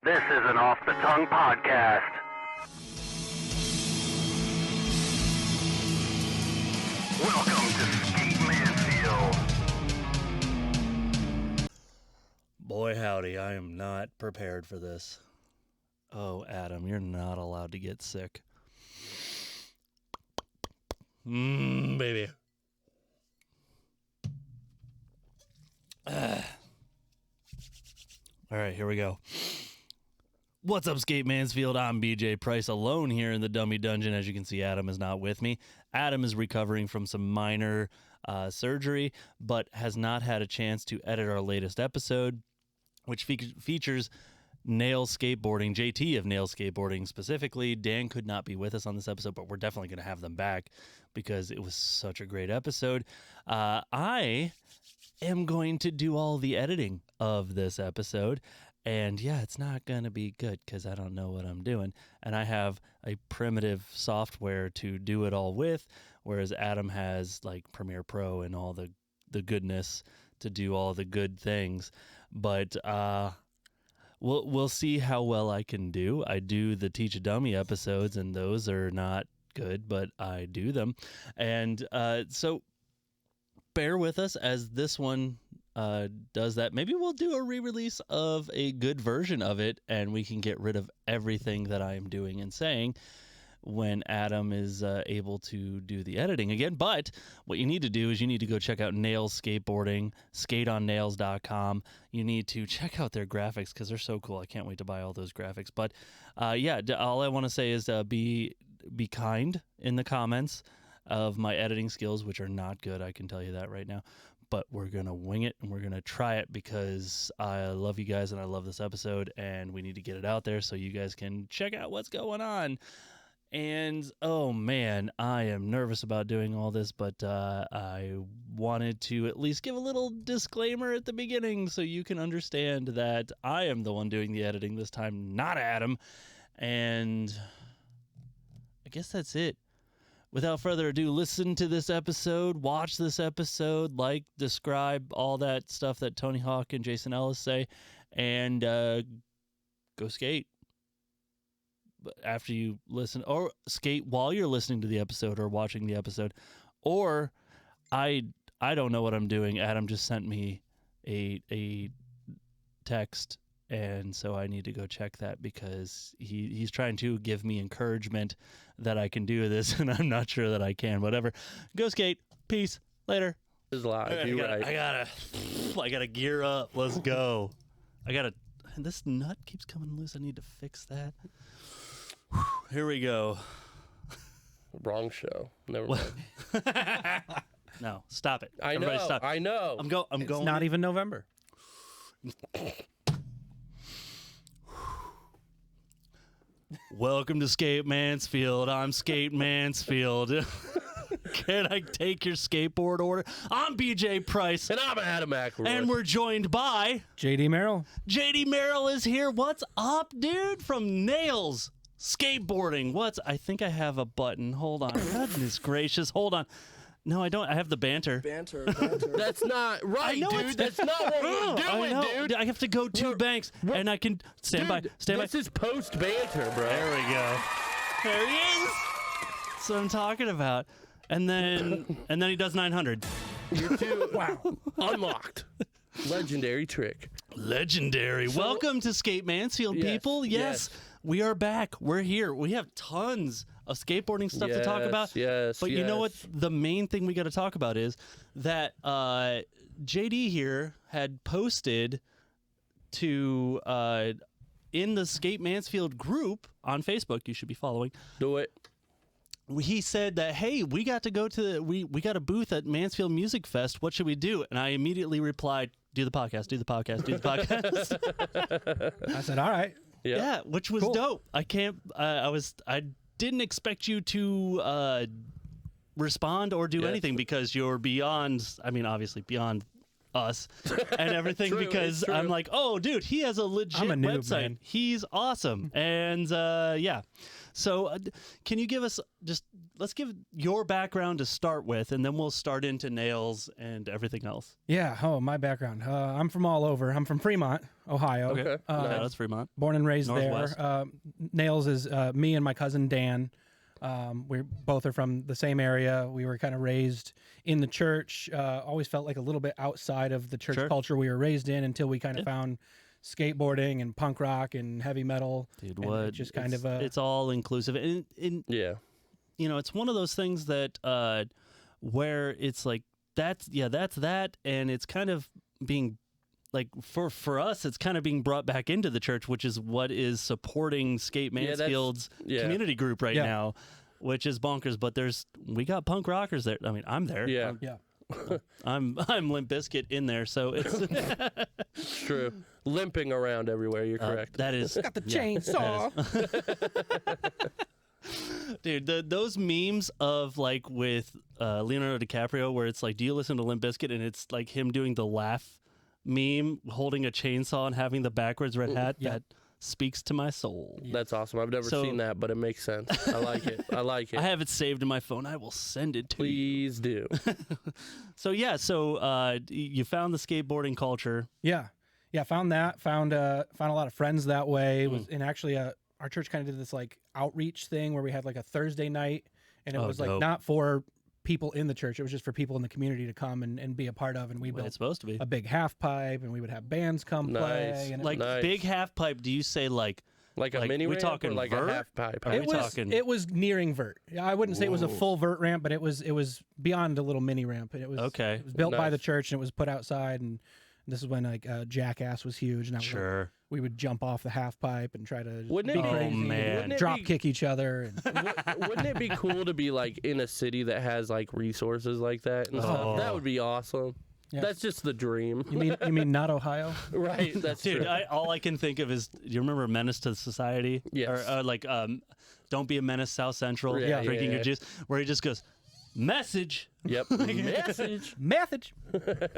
This is an Off the Tongue podcast. Welcome to Skate Mansfield. Boy, howdy, I am not prepared for this. Oh, Adam, you're not allowed to get sick. Baby. All right, here we go. What's up, Skate Mansfield? I'm BJ Price, alone here in the Dummy Dungeon. As you can see, Adam is not with me. Adam is recovering from some minor surgery, but has not had a chance to edit our latest episode, which features Nails Skateboarding, JT of Nails Skateboarding specifically. Dan could not be with us on this episode, but we're definitely going to have them back because it was such a great episode. I am going to do all the editing of this episode, and yeah, it's not going to be good because I don't know what I'm doing, and I have a primitive software to do it all with, whereas Adam has like Premiere Pro and all the goodness to do all the good things. But we'll see how well I can do. I do the Teach a Dummy episodes, and those are not good, but I do them. And so bear with us as this one does that. Maybe we'll do a re-release of a good version of it, and we can get rid of everything that I am doing and saying when Adam is able to do the editing again. But what you need to do is you need to go check out Nails Skateboarding, skateonnails.com. You need to check out their graphics because they're so cool. I can't wait to buy all those graphics. But yeah, all I want to say is be kind in the comments of my editing skills, which are not good. I can tell you that right now. But we're going to wing it, and we're going to try it because I love you guys and I love this episode, and we need to get it out there so you guys can check out what's going on. And, oh, man, I am nervous about doing all this, but I wanted to at least give a little disclaimer at the beginning so you can understand that I am the one doing the editing this time, not Adam. And I guess that's it. Without further ado, listen to this episode, watch this episode, like, describe, all that stuff that Tony Hawk and Jason Ellis say, and go skate. After you listen, or skate while you're listening to the episode or watching the episode, or I don't know what I'm doing. Adam just sent me a text, and so I need to go check that because he's trying to give me encouragement that I can do this, and I'm not sure that I can. Whatever. Go skate. Peace. Later. Is live. I gotta gear up. Let's go. This nut keeps coming loose. I need to fix that. Here we go. Wrong show. Never mind. No, stop it. Everybody know. Stop. I know. I'm going. It's not even November. Welcome to Skate Mansfield. I'm Skate Mansfield. Can I take your skateboard order? I'm BJ Price. And I'm Adam McElroy. And we're joined by JD MERRILL. JD MERRILL is here. What's up, dude? From Nails Skateboarding. I think I have a button. Hold on. Goodness gracious. Hold on. No, I don't. I have the banter. Banter. That's not right, dude. That's not what we're doing, dude. I have to go two banks, and I can stand by. This is post banter, bro. There we go. There he is. That's what I'm talking about. And then he does 900. You too. Wow. Unlocked. Legendary trick. Legendary. Welcome to Skate Mansfield, people. Yes, we are back. We're here. We have tons of skateboarding stuff to talk about. But you know what? The main thing we got to talk about is that JD here had posted to in the Skate Mansfield group on Facebook. You should be following. Do it. He said that, hey, we got to go to we got a booth at Mansfield Music Fest. What should we do? And I immediately replied, do the podcast, do the podcast, do the podcast. I said, all right. Yeah, which was dope. I didn't expect you to respond or do anything because you're beyond, obviously beyond us and everything True, because it's true. I'm like, oh, dude, he has a legit I'm a noob, website. man. He's awesome. And yeah. So can you give us let's give your background to start with, and then we'll start into Nails and everything else. Yeah. Oh, my background. I'm from all over. I'm from Fremont, Ohio. Okay. Yeah, Nice. that's Fremont. Born and raised Northwest. there. Nails is me and my cousin Dan. We both are from the same area. We were kind of raised in the church. Always felt like a little bit outside of the church Sure. culture we were raised in until we kind of found skateboarding and punk rock and heavy metal. Dude, And what? it just kind of it's all inclusive. And Yeah. you know, it's one of those things that where it's like that's that, and it's kind of being like for us, it's kind of being brought back into the church, which is what is supporting Skate Yeah, that's- Mansfield's yeah. community group right Yeah. now, which is bonkers. But we got punk rockers there. I mean, I'm there. Yeah. yeah. I'm Limp Bizkit in there, so it's It's true. Limping around everywhere. You're correct. that is Got the chainsaw. dude. Those memes of like with Leonardo DiCaprio, where it's like, do you listen to Limp Bizkit, and it's like him doing the laugh meme, holding a chainsaw and having the backwards red hat. Yeah. That speaks to my soul. That's awesome. I've never So- seen that, but it makes sense. I like it. I like it. I have it saved in my phone. I will send it to you. Please do. So yeah, you found the skateboarding culture. Yeah, found that. Found a lot of friends that way. Was and actually our church kind of did this like outreach thing where we had like a Thursday night, and it Oh, was like dope. not for people in the church. It was just for people in the community to come and be a part of. And we What built it's supposed to be. a big half pipe, and we would have bands come Nice. play. And Like Nice. big half pipe. Do you say like Like a Like, mini we ramp talking or like vert? a half pipe? Are it we was talking- it was nearing vert. I wouldn't say it was a Whoa. full vert ramp, but it was beyond a little mini ramp. And it was Okay. It was built by Nice. the church, and it was put outside. And this is when like Jackass was huge, and that was like, sure? we would jump off the half pipe and try to Wouldn't be it be- crazy, Oh, man. Wouldn't it drop be- kick each other. And Wouldn't it be cool to be like in a city that has like resources like that and Oh. stuff? That would be awesome. Yeah. That's just the dream. you mean not Ohio? Right. That's Dude, true. all I can think of is, do you remember Menace to Society? Yes. Or like, Don't Be a Menace, South Central, Yeah, drinking yeah, your juice, where he just goes, message, Yep. Message. Message.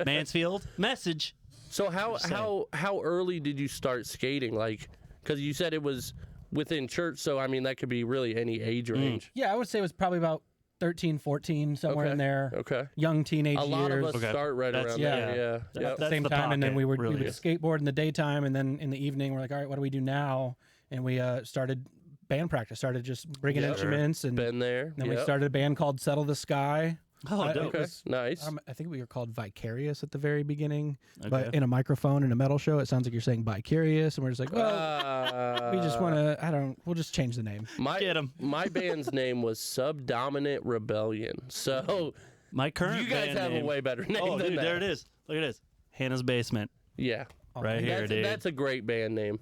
Mansfield, message. So saying. how early did you start skating? Like, because you said it was within church, so I mean that could be really any age range. Yeah, I would say it was probably about 13, 14, somewhere Okay. in there. Okay. Young teenage A lot years. of us Okay. start right That's- around yeah. there. Yeah. That- Yep. that's Same the time, and then pocket, we would really. skateboard in the daytime, and then in the evening we're like, all right, what do we do now? And we started band practice. Started just bringing Yep. instruments, and Been there. then we Yep. started a band called Settle the Sky. Oh, dope. Okay. was- Nice. I think we were called Vicarious at the very beginning, Okay. but in a microphone in a metal show, it sounds like you're saying Vicarious, and we're just like, well, we just want to. We'll just change the name. Get 'em. My band's name was Subdominant Rebellion. So My current you guys band have name. a way better name Oh, than dude, that. there it is. Look at this. Hannah's Basement, Yeah. right here, dude. That's a great band name.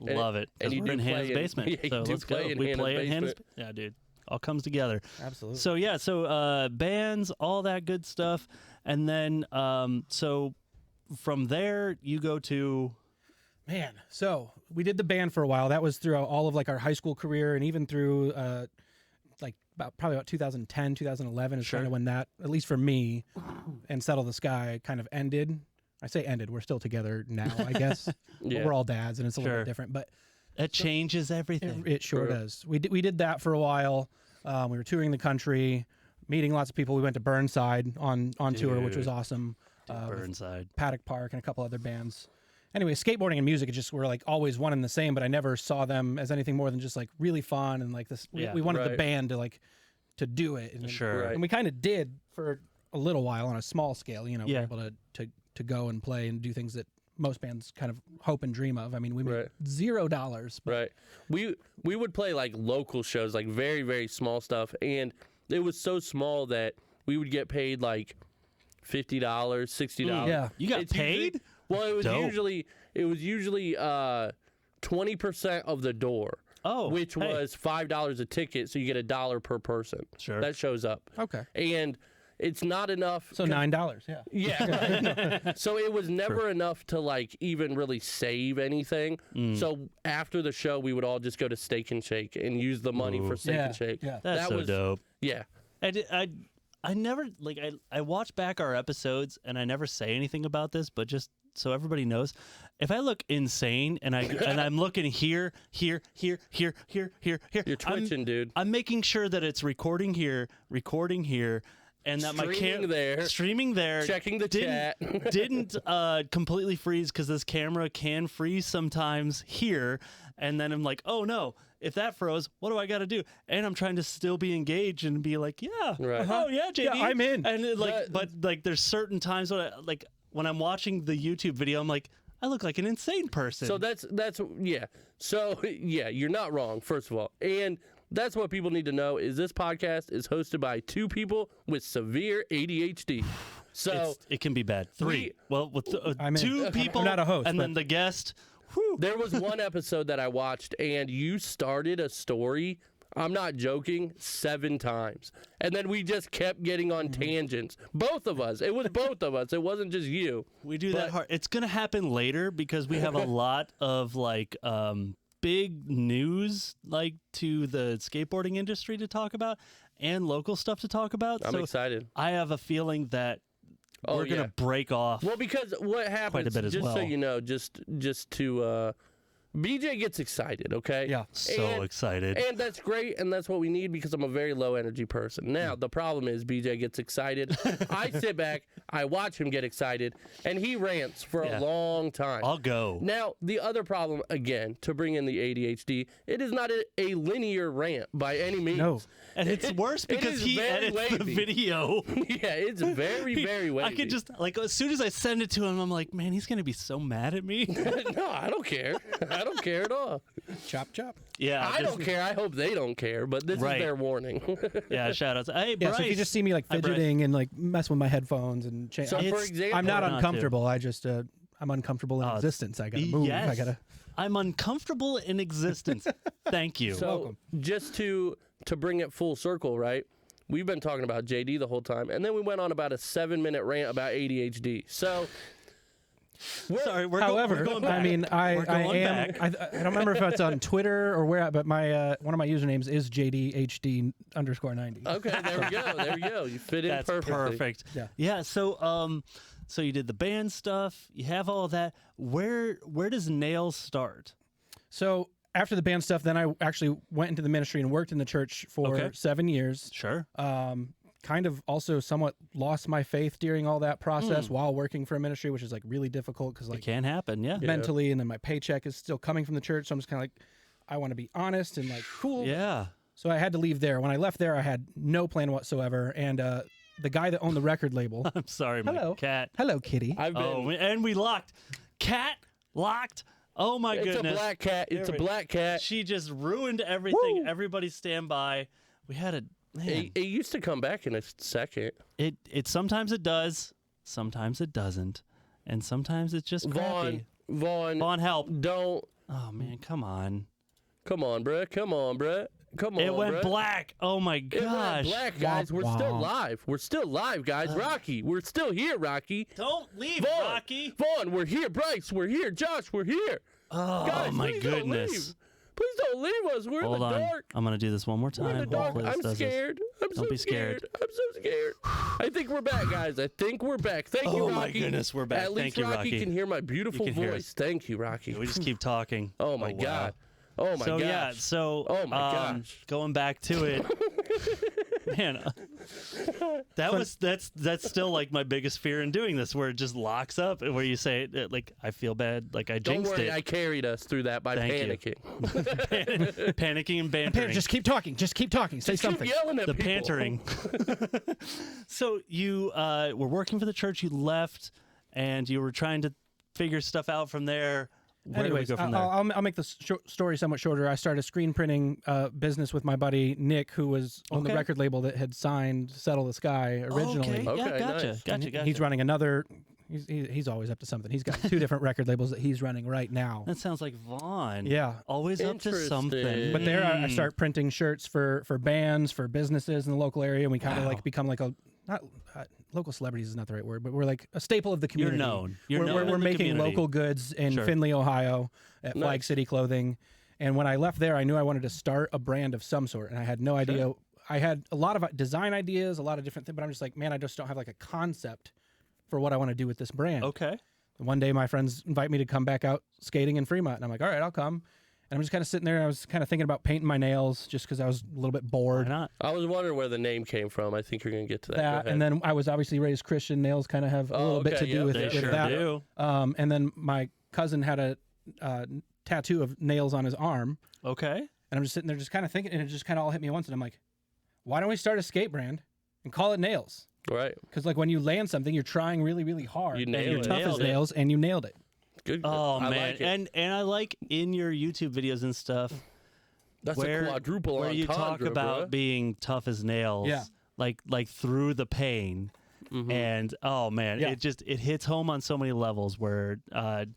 And- Love it. and 'Cause you we're do in play Hannah's in- basement. yeah, you So do let's go. play in We Hannah's play in Hannah's. basement. Yeah, dude. All comes together. Absolutely. So yeah, bands, all that good stuff, and then so from there you go to Man, so we did the band for a while. That was throughout all of like our high school career, and even through like probably about 2010, 2011 is Sure. kind of when that, at least for me, and Settle the Sky kind of ended. I say ended. We're still together now, I guess. But Yeah. we're all dads, and it's a little Sure. bit different, but it changes everything. it sure True. does. We did that for a while. We were touring the country, meeting lots of people. We went to Burnside on tour, which was Dude. awesome. With Burnside. Paddock Park and a couple other bands. Anyway, skateboarding and music just were like always one and the same, but I never saw them as anything more than just like really fun and like this. Yeah. We wanted the Right. band to do it. And, Sure. Right. And we kind of did for a little while on a small scale. You know, Yeah. we were able to go and play and do things that most bands kind of hope and dream of. I mean, we made Right. $0. But Right. We would play like local shows, like very, very small stuff. And it was so small that we would get paid like $50, $60. Yeah. You got It's usually- paid? well, it was Dope. usually 20% of the door. Oh, which hey. was $5 a ticket, so you get $1 per person. Sure. That shows up. Okay. And it's not enough. So $9. Yeah. Yeah. So it was never enough to like even really save anything. Mm. So after the show, we would all just go to Steak and Shake and use the money for Steak Yeah. and Shake. Yeah. That's that so was dope. Yeah. I I never like I watch back our episodes and I never say anything about this, but just so everybody knows, if I look insane and I'm looking here, you're twitching, dude. I'm making sure that it's recording here, and that streaming there, checking the chat, didn't completely freeze because this camera can freeze sometimes here, and then I'm like, oh no. If that froze, what do I got to do? And I'm trying to still be engaged and be like, yeah, oh yeah, JD, Yeah, I'm in. And but there's certain times when I'm watching the YouTube video, I'm like, I look like an insane person. So that's yeah. So yeah, you're not wrong. First of all, and that's what people need to know is this podcast is hosted by two people with severe ADHD. So it can be bad. Three. With two people, I'm not a host, and but... then the guest. There was one episode that I watched, and you started a story. I'm not joking, 7 times. And then we just kept getting on tangents. Both of us. It was both of us. It wasn't just you. We do that hard. It's going to happen later because we have a lot of big news to the skateboarding industry to talk about and local stuff to talk about. I'm excited. I have a feeling that we're going to break off. Well, because what happens, quite a bit as well. So you know, just to BJ gets excited, okay? Yeah. So excited. And that's great, and that's what we need because I'm a very low-energy person. Now, the problem is BJ gets excited. I sit back, I watch him get excited, and he rants for a long time. I'll go. Now, the other problem, again, to bring in the ADHD, it is not a linear rant by any means. No. And it's worse because he edits the video. Yeah, it's very, very wavy. I could just, as soon as I send it to him, I'm like, man, he's going to be so mad at me. No, I don't care. I don't care at all. Chop, chop. Yeah. I don't care. I hope they don't care, but this is their warning. Yeah, shout outs. Hey, Bryce. Yeah, so if you just see me fidgeting and messing with my headphones and So, for example, I'm not uncomfortable. I just I'm uncomfortable in existence. I gotta move. Yes. I gotta. I'm uncomfortable in existence. Thank you. So welcome. Just to bring it full circle, right? We've been talking about JD the whole time, and then we went on about a 7-minute rant about ADHD. So. Sorry, However, we're going back. I mean, I am. back. I don't remember if it's on Twitter or where, but my one of my usernames is JDHD_90. Okay, there we go. There we go. You fit in That's perfectly. perfect. Yeah. So so you did the band stuff. You have all of that. Where does Nails start? So after the band stuff, then I actually went into the ministry and worked in the church for 7 years. Sure. Kind of also somewhat lost my faith during all that process while working for a ministry, which is really difficult because it can happen. Yeah. Mentally, and then my paycheck is still coming from the church, so I'm just kind of I want to be honest and cool. Yeah. So I had to leave there. When I left there, I had no plan whatsoever, and the guy that owned the record label. I'm sorry, my cat. Hello, kitty. And we locked. Cat locked. Oh my goodness. It's a black cat. It's a black cat. She just ruined everything. Woo. Everybody stand by. We had a man. It used to come back in a second. It sometimes it does, sometimes it doesn't, and sometimes it's just crappy. Vaughn, help. Don't. Oh man, come on. Come on, bruh. Come on, bruh. Come on, It went bruh. black. Oh my It went gosh. black, guys. We're still live. We're still live, guys. Rocky, we're still here, Rocky. Don't leave, Vaughn, Rocky. Vaughn, we're here. Bryce, we're here. Josh, we're here. Oh Guys, my please don't goodness. leave. Please don't leave us. We're Hold in the on. dark. I'm gonna do this one more time. We're in the dark. Hopefully this I'm does this. scared. I'm so Don't be scared. I'm so scared. I think we're back, guys. I think we're back. Thank you, Oh Rocky. my goodness, we're back. At least Thank you, Rocky. can hear my beautiful You can hear voice. us. Thank you, Rocky. We just keep talking. Oh my wow. God. Oh my so gosh. yeah, so Oh my gosh. going back to it, man, that's still my biggest fear in doing this, where it just locks up, and where you say I feel bad, I Don't jinxed worry, it. I carried us through that by Thank you. panicking. Panicking and bantering. Just keep talking. Just keep talking. Say Just keep something. yelling at The people. pantering. So you were working for the church. You left, and you were trying to figure stuff out from there. Where Anyways, do we go from there? I'll make the story somewhat shorter. I started a screen printing business with my buddy Nick, who was on the record label that had signed "Settle the Sky" originally. Okay, yeah, Okay, gotcha, nice. gotcha. He's running another. He's always up to something. He's got 2 different record labels that he's running right now. That sounds like Vaughn. Yeah. Always up to something. Interesting. But there, I start printing shirts for bands, for businesses in the local area, and we kind of become a not local celebrities is not the right word, but we're a staple of the community. You're known. You're known in we're the making community. local goods in Sure. Findlay, Ohio, at Flag Nice. City Clothing. And when I left there, I knew I wanted to start a brand of some sort, and I had no idea I had a lot of design ideas, a lot of different things, but I'm just like, man, I just don't have like a concept for what I want to do with this brand. Okay. And one day my friends invite me to come back out skating in Fremont, and I'm like, all right, I'll come. And I'm just kind of sitting there. I was kind of thinking about painting my nails just because I was a little bit bored. Why not? I was wondering where the name came from. I think you're going to get to that. Go ahead. And then I was obviously raised Christian. Nails kind of have a little bit to do with, They with sure that. do. And then my cousin had a tattoo of nails on his arm. Okay. And I'm just sitting there just kind of thinking, and it just kind of all hit me at once. And I'm like, why don't we start a skate brand and call it Nails? Right. Because like when you land something, you're trying really, really hard. You and nailed you're it. tough as Nailed it. nails, and you nailed it. Good. Oh I man, like it. and I like in your YouTube videos and stuff That's where, a quadruple where you talk entendre, about bruh. being tough as nails. Yeah. Like through the pain. Mhm. And oh man, Yeah. it hits home on so many levels where I'm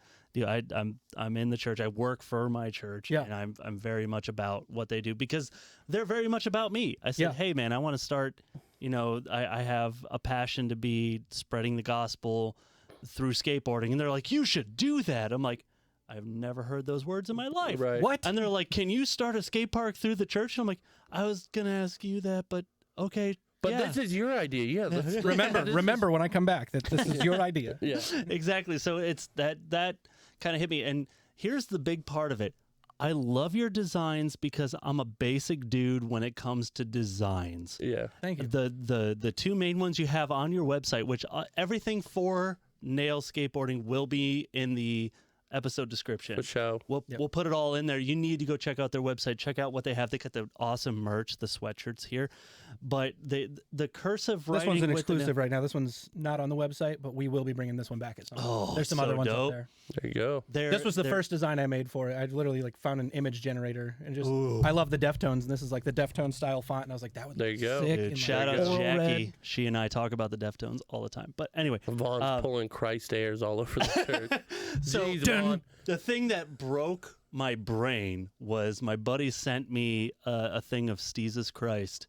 in the church. I work for my church, Yeah. and I'm very much about what they do because they're very much about me. I said, Yeah. hey man, I want to start. I have a passion to be spreading the gospel through skateboarding, and they're like, you should do that. I'm like, I've never heard those words in my life. Right. What? And they're like, can you start a skate park through the church? And I'm like, I was gonna ask you that, but okay. But yeah. this is your idea. Yeah. Let's, Remember when I come back that this is your idea. yeah. Exactly. So it's that kind of hit me. And here's the big part of it. I love your designs because I'm a basic dude when it comes to designs. Yeah. Thank you. The two main ones you have on your website, which everything for Nails Skateboarding will be in the episode description. For show. We'll put it all in there. You need to go check out their website. Check out what they have. They got the awesome merch, the sweatshirts here. But the cursive writing. This one's an with the exclusive right now. This one's not on the website, but we will be bringing this one back at some point. Oh, There's some so other ones dope. up there. There you go. This was the first design I made for it. I literally like found an image generator and just Ooh. I love the Deftones, and this is like the Deftone style font, and I was like, that would There look you go. sick. Dude, in, shout like, out coral Jackie. red. She and I talk about the Deftones all the time. But anyway, Vaughn's pulling Christ airs all over the church. so Jeez, Vaughn. the thing that broke my brain was my buddy sent me a thing of Jesus Christ,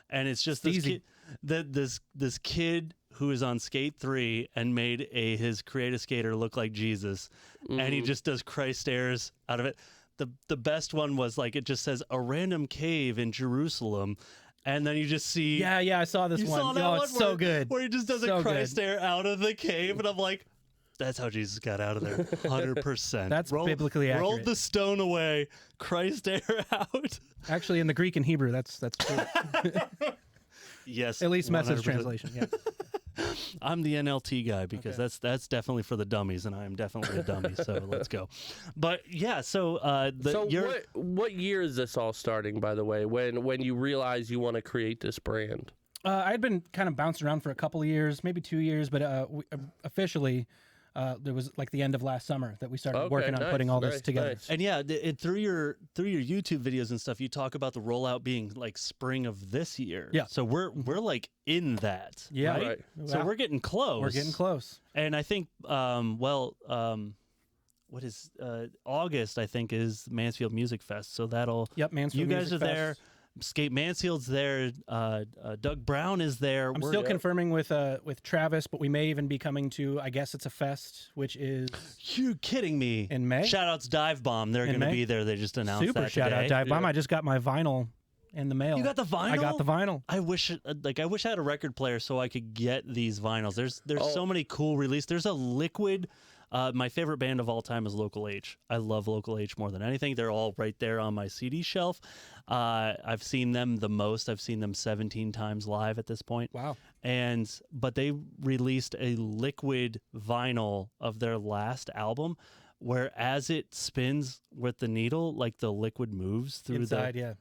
and it's just this Steezy. kid, this kid who is on Skate 3 and made his Create a Skater look like Jesus, and he just does Christ airs out of it. The best one was like it just says a random cave in Jerusalem. And then you just see Yeah, I saw this you one. saw that Oh, one it's so where- good. where he just does So a Christ good. air out of the cave, and I'm like, that's how Jesus got out of there, 100%. That's biblically Rolled accurate. the stone away, Christ air out. Actually, in the Greek and Hebrew, that's true. Yes, At least message 100%. translation. Yeah. I'm the NLT guy because that's definitely for the dummies, and I am definitely a dummy. So let's go. But yeah, so So what year is this all starting, by the way, when you realize you want to create this brand? I'd been kind of bouncing around for a couple of years, maybe 2 years, but officially, there was like the end of last summer that we started Okay, working on nice, putting all nice, this together. nice. And yeah, through your YouTube videos and stuff, you talk about the rollout being like spring of this year. Yeah. So we're like in that. Yeah. Right. Right. So Wow. we're getting close. We're getting close. And I think, what is August? I think is Mansfield Music Fest. So that'll. Yep, Mansfield You guys Music are there. Fest. Skate Mansfield's there. Doug Brown is there. I'm We're- still confirming with Travis, but we may even be coming to, I guess it's a fest, which is You're kidding me. in May. Shout outs Dive Bomb. They're In going to May? be there. They just announced Super that shout today. out Dive Bomb. Yeah. I just got my vinyl in the mail. You got the vinyl? I got the vinyl. I wish I had a record player so I could get these vinyls. There's Oh. so many cool releases. There's a Liquid. My favorite band of all time is Local H. I love Local H more than anything. They're all right there on my CD shelf. I've seen them the most. I've seen them 17 times live at this point. Wow. But they released a Liquid vinyl of their last album, where as it spins with the needle, like the liquid moves through Inside, the. yeah.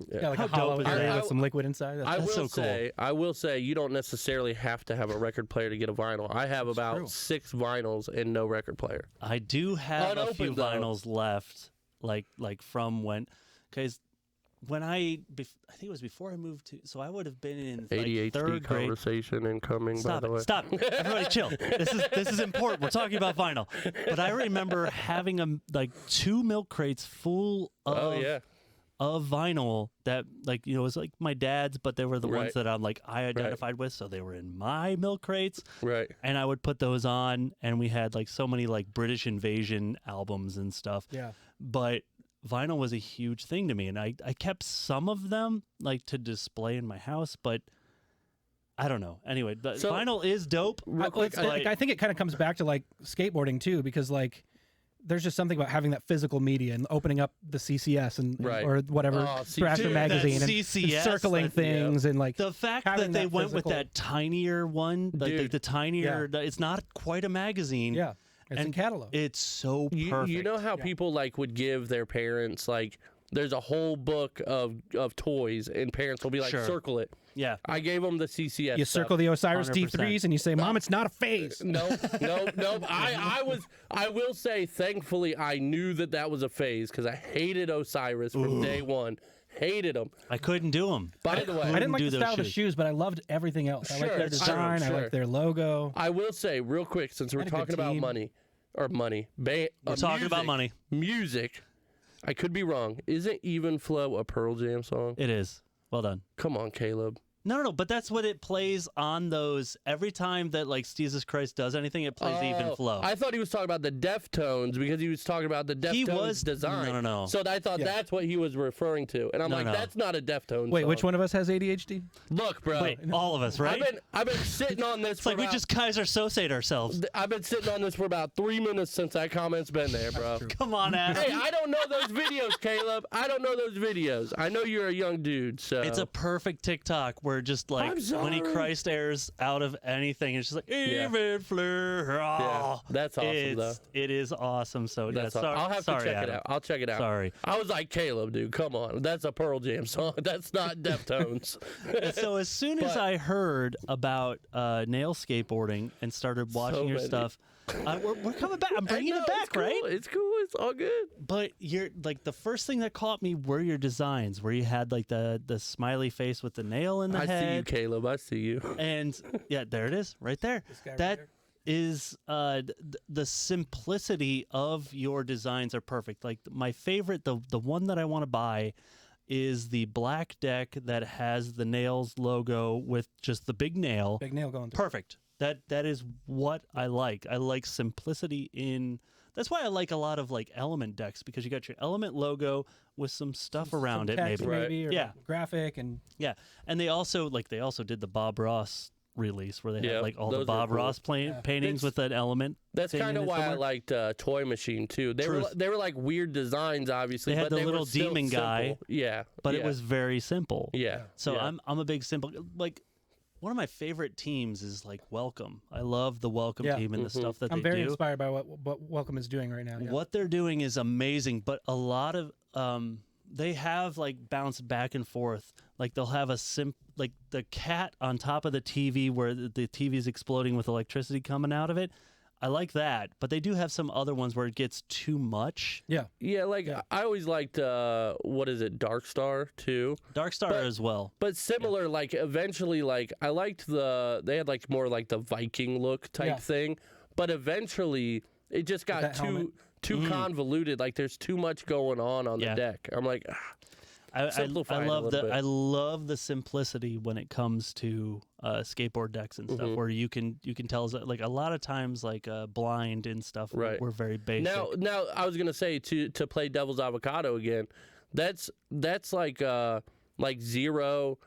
Yeah. Yeah, like How a hollow dope is area that? with some liquid inside. I That's will so cool. say, you don't necessarily have to have a record player to get a vinyl. I have about true. 6 vinyls and no record player. I do have a few Unopened, though. vinyls left, like from because when I think it was before I moved to, so I would have been in like ADHD third grade. conversation incoming. Stop by the way. it! Stop! Everybody, chill. This is important. We're talking about vinyl. But I remember having like 2 milk crates full of Oh yeah. of vinyl that it was like my dad's, but they were the ones Right. that I'm like I identified with, so they were in my milk crates. Right. And I would put those on, and we had like so many like British Invasion albums and stuff. Yeah. But vinyl was a huge thing to me, and I kept some of them like to display in my house, but I don't know. Anyway, the So- vinyl is dope. Real quick, I think it kind of comes back to like skateboarding too, because like there's just something about having that physical media and opening up the CCS and Right. or whatever Oh, Thrasher dude, magazine that and CCS, circling that- things and like The fact having that they that went with physical- that tinier one, like Dude. the tinier, it's not quite a magazine. yeah, it's a and catalog. It's so You perfect. know how people like would give their parents like there's a whole book of toys and parents will be like Sure. circle it. Yeah. I gave them the CCS. You stuff. circle the Osiris 100%. D3s and you say, "Mom, it's not a phase." No. I will say, thankfully, I knew that was a phase because I hated Osiris from day one. Hated them. I couldn't do them. By the way, I didn't like do the those style of the shoes. shoes, but I loved everything else. I liked Sure, their sure, design. I sure. liked their logo. I will say real quick since we're Had a good talking about team. money. We're talking about money. Music. I could be wrong. Isn't Even Flow a Pearl Jam song? It is. Well done. Come on, Caleb. No, but that's what it plays on those. Every time that like Jesus Christ does anything, it plays Even Flow. I thought he was talking about the Deftones because he was talking about the Deftones was- design. no. So I thought that's what he was referring to, and I'm like, No. that's not a Deftones. Wait, song. which one of us has ADHD? Look, bro. Wait, all of us, right? I've been sitting on this. It's like we just Kaiser Sosate ourselves. I've been sitting on this for about 3 minutes since that comment's been there, bro. Come on, Adam. Hey, I don't know those videos, Caleb. I don't know those videos. I know you're a young dude, so It's a perfect TikTok where just like I'm when he sorry. Christ airs out of anything, it's just like Even Flow. Yeah, that's awesome, though. It is awesome. So That's yeah, all. I'll have sorry, to check Adam. it out. I'll check it out. Sorry. I was like, Caleb, dude, come on. That's a Pearl Jam song. That's not Deftones. So as soon as But- I heard about Nails Skateboarding and started watching your many. stuff, we're coming back. I'm bringing No, it back, it's cool. right? It's cool. It's all good. But you're like the first thing that caught me were your designs, where you had like the smiley face with the nail in the I head. see you, Caleb. I see you. And yeah, there it is, right there. guy right That there? is the simplicity of your designs are perfect. Like my favorite, the one that I want to buy is the black deck that has the Nails logo with just the big nail. Big nail going through. Perfect. That is what I like. I like simplicity in. That's why I like a lot of like Element decks, because you got your Element logo with some stuff around Some it, text maybe. maybe or Yeah. graphic and Yeah, and they also did the Bob Ross release where they Yeah, had like all those the are Bob cool. Ross paintings That's- with that element. That's thing in kind of it why I somewhere. liked Toy Machine too. They Truth. were like weird designs, obviously. They had but the they little were still demon guy, simple. Yeah, but yeah. it was very simple. Yeah. So yeah. I'm a big simple like. One of my favorite teams is like Welcome. I love the Welcome Yeah. team and the stuff that I'm they very do. inspired by what Welcome is doing right now. Yeah. What they're doing is amazing, but a lot of they have like bounced back and forth. Like they'll have like the cat on top of the TV where the TV is exploding with electricity coming out of it. I like that, but they do have some other ones where it gets too much. Yeah. Yeah, like I always liked what is it, Dark Star too. Dark Star as well. But similar, like eventually, like I liked they had like more like the Viking look type Yeah. thing, but eventually it just got that helmet. too convoluted. Like there's too much going on Yeah. the deck. I'm like, I simplify it a love little bit. I love the simplicity when it comes to skateboard decks and Mm-hmm. stuff, where you can tell like a lot of times like blind and stuff. Right. We're very basic. now I was gonna say to play devil's avocado again. That's like Zero,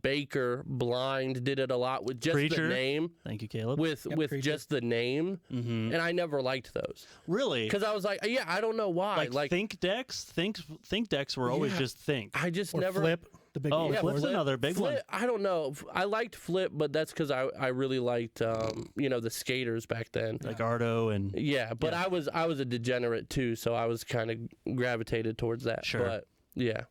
Baker, Blind did it a lot with just Preacher. the name. Thank you, Caleb. With Preacher. just the name, and I never liked those Really? because I was like, yeah, I don't know why. Like think decks, think decks were always Yeah. just think. I just Or never Flip, the big Oh, yeah, Flip's Flip. another big one. Flip, I don't know. I liked Flip, but that's because I really liked the skaters back then. Like Ardo and Yeah, but I was a degenerate too, so I was kind of gravitated towards that. Sure. But yeah.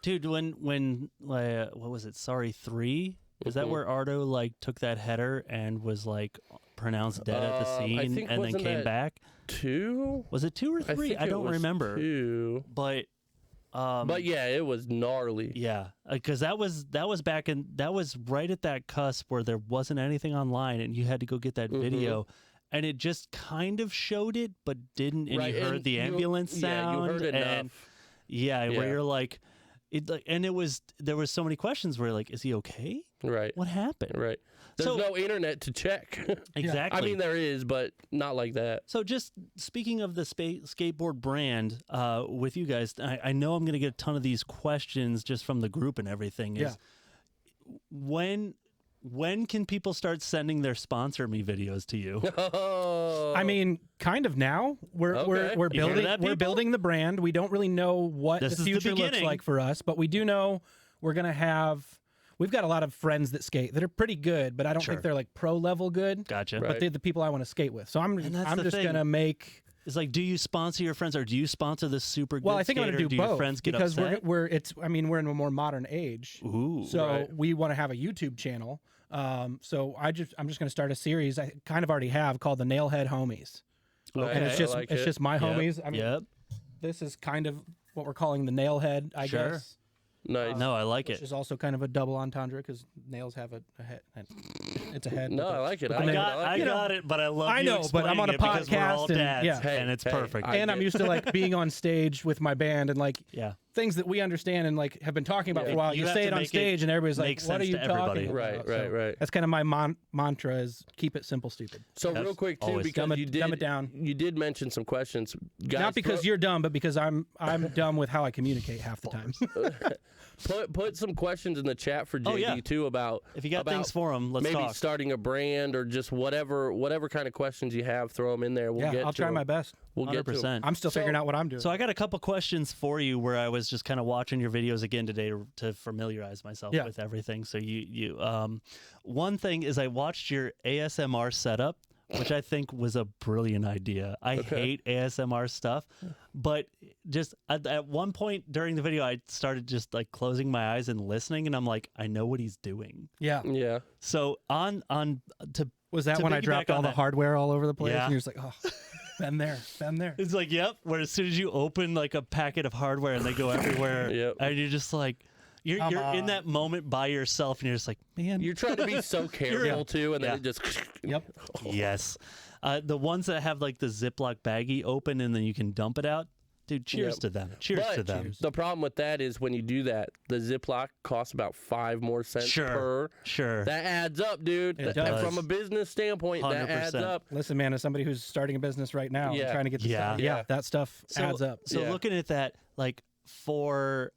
dude, when what was it? Sorry, 3? Is that where Ardo like took that header and was like pronounced dead at the I scene think and then wasn't came that back? 2? Was it 2 or 3? think I it don't was remember. 2. But But yeah, it was gnarly. yeah, because that was right at that cusp where there wasn't anything online and you had to go get that video, and it just kind of showed it but didn't, and Right, you heard and the ambulance sound, Yeah, you heard enough. and where Yeah. you're like, there was so many questions where like, is he okay? Right. What happened? Right. There's So- no internet to check. Exactly. I mean, there is, but not like that. So just speaking of the skateboard brand, with you guys, I know I'm going to get a ton of these questions just from the group and everything. Is when can people start sending their sponsor me videos to you? Oh. I mean, kind of now. We're Okay. we're You hear building that, we're people? building the brand. We don't really know what This is the the future looks beginning. like for us, but we do know we're gonna have. We've got a lot of friends that skate that are pretty good, but I don't Sure. think they're like pro level good. Gotcha. Right. But they're the people I want to skate with. So I'm that's the just thing. gonna make. It's like, do you sponsor your friends or do you sponsor the super good Well, I think I'm skater? gonna do your both friends get because upset? we're in a more modern age. Ooh. So Right. we want to have a YouTube channel. So I'm just gonna start a series. I kind of already have called the Nailhead Homies, Nice. and it's I just like it's it. just my Yep. homies. I mean, Yep. this is kind of what we're calling the Nailhead, I Sure. guess. Nice. No, I like Which it. is also kind of a double entendre because nails have a head. It's a head. No, with I a- like it. with I a like nail. it. I you know, got it, but I love I you know, but I'm on a explaining it because we're all podcast and- dads, yeah. and it's Hey, perfect. I And I'm get- used to like being on stage with my band and like Yeah. things that we understand and like have been talking about for a while. You You have say to it on make it stage and everybody's make like, "What are sense you to everybody." talking Right, about?" right, So right. That's kind of my mantra: is keep it simple, stupid. So Yes. real quick too, Always. because Dumb it- you did dumb it down. You did mention some questions, guys. Not because you're dumb, but because I'm dumb with how I communicate half the time. put some questions in the chat for JD Oh, yeah. too about If you got about things for them, let's maybe talk. starting a brand or just whatever kind of questions you have. Throw them in there. We'll Yeah, get I'll to try 'em. my best. We'll get to 'em. 100%. I'm still figuring So- out what I'm doing. So I got a couple questions for you where I was just kind of watching your videos again today to familiarize myself Yeah. with everything. So one thing is I watched your ASMR setup, which I think was a brilliant idea. I hate ASMR stuff, but just at one point during the video, I started just like closing my eyes and listening, and I'm like, I know what he's doing. yeah. Yeah. So Was that to when I piggyback dropped on all the that- hardware all over the place? Yeah. And you're just like, oh, been there. it's like, yep. Where as soon as you open like a packet of hardware and they go everywhere, Yep. and you're just like, you're in that moment by yourself, and you're just like, man, You're trying to be so careful too, and then Yeah. it just. Yep. yes. The ones that have like the Ziploc baggie open and then you can dump it out, dude. Cheers Yep. to them. Cheers But to them. the problem with that is when you do that, the Ziploc costs about 5 more cents Sure. per. Sure. That adds up, dude. It And does. from a business standpoint, that adds 100%. up. Listen, man, as somebody who's starting a business right now Yeah. and trying to get this Yeah. stuff, Yeah. that stuff adds up. So Yeah. looking at that, like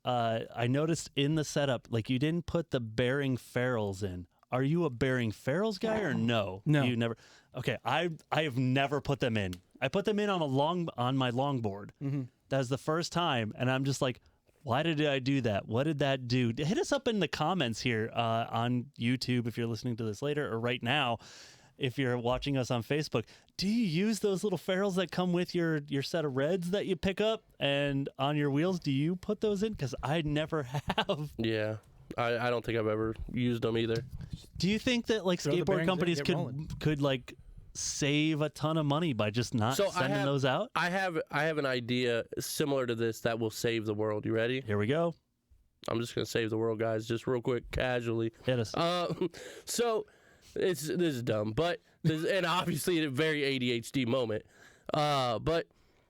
I noticed in the setup, like you didn't put the bearing ferrules in. Are you a bearing ferrules guy or no? No. You never. Okay, I have never put them in. I put them in on my longboard. Mm-hmm. That was the first time, and I'm just like, why did I do that? What did that do? Hit us up in the comments here on YouTube if you're listening to this later, or right now if you're watching us on Facebook. Do you use those little ferrules that come with your set of reds that you pick up and on your wheels? Do you put those in? Because I never have. Yeah. I don't think I've ever used them either. Do you think that like Throw the skateboard bearings in, companies get rolling. could like save a ton of money by just not So sending those out? I have an idea similar to this that will save the world. You ready? Here we go. I'm just gonna save the world, guys. Just real quick, casually. Hit us. So this is dumb, but and obviously a very ADHD moment. But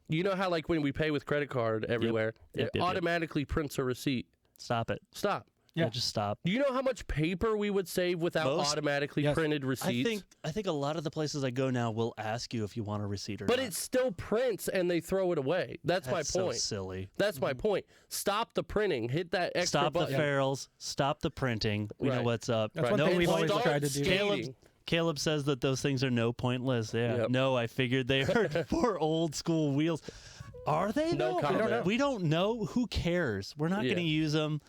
you know how like when we pay with credit card everywhere, Yep, it yep. automatically prints a receipt. Stop it. Stop. Yeah, Yeah. just stop. Do you know how much paper we would save without Most- automatically Yes. printed receipts? I think a lot of the places I go now will ask you if you want a receipt or But not. it still prints and they throw it away. That's my so point. silly. That's my point. Stop the printing. Hit that extra Stop the button. ferrules. Stop the printing. We know Right. what's up. That's Right. one thing And we've always start tried to do. skating. Caleb says that those things are no pointless. Yeah. Yep. No, I figured they are for old school wheels. Are they? No though? comment. We don't know. Who cares? We're not Yeah. going to use them.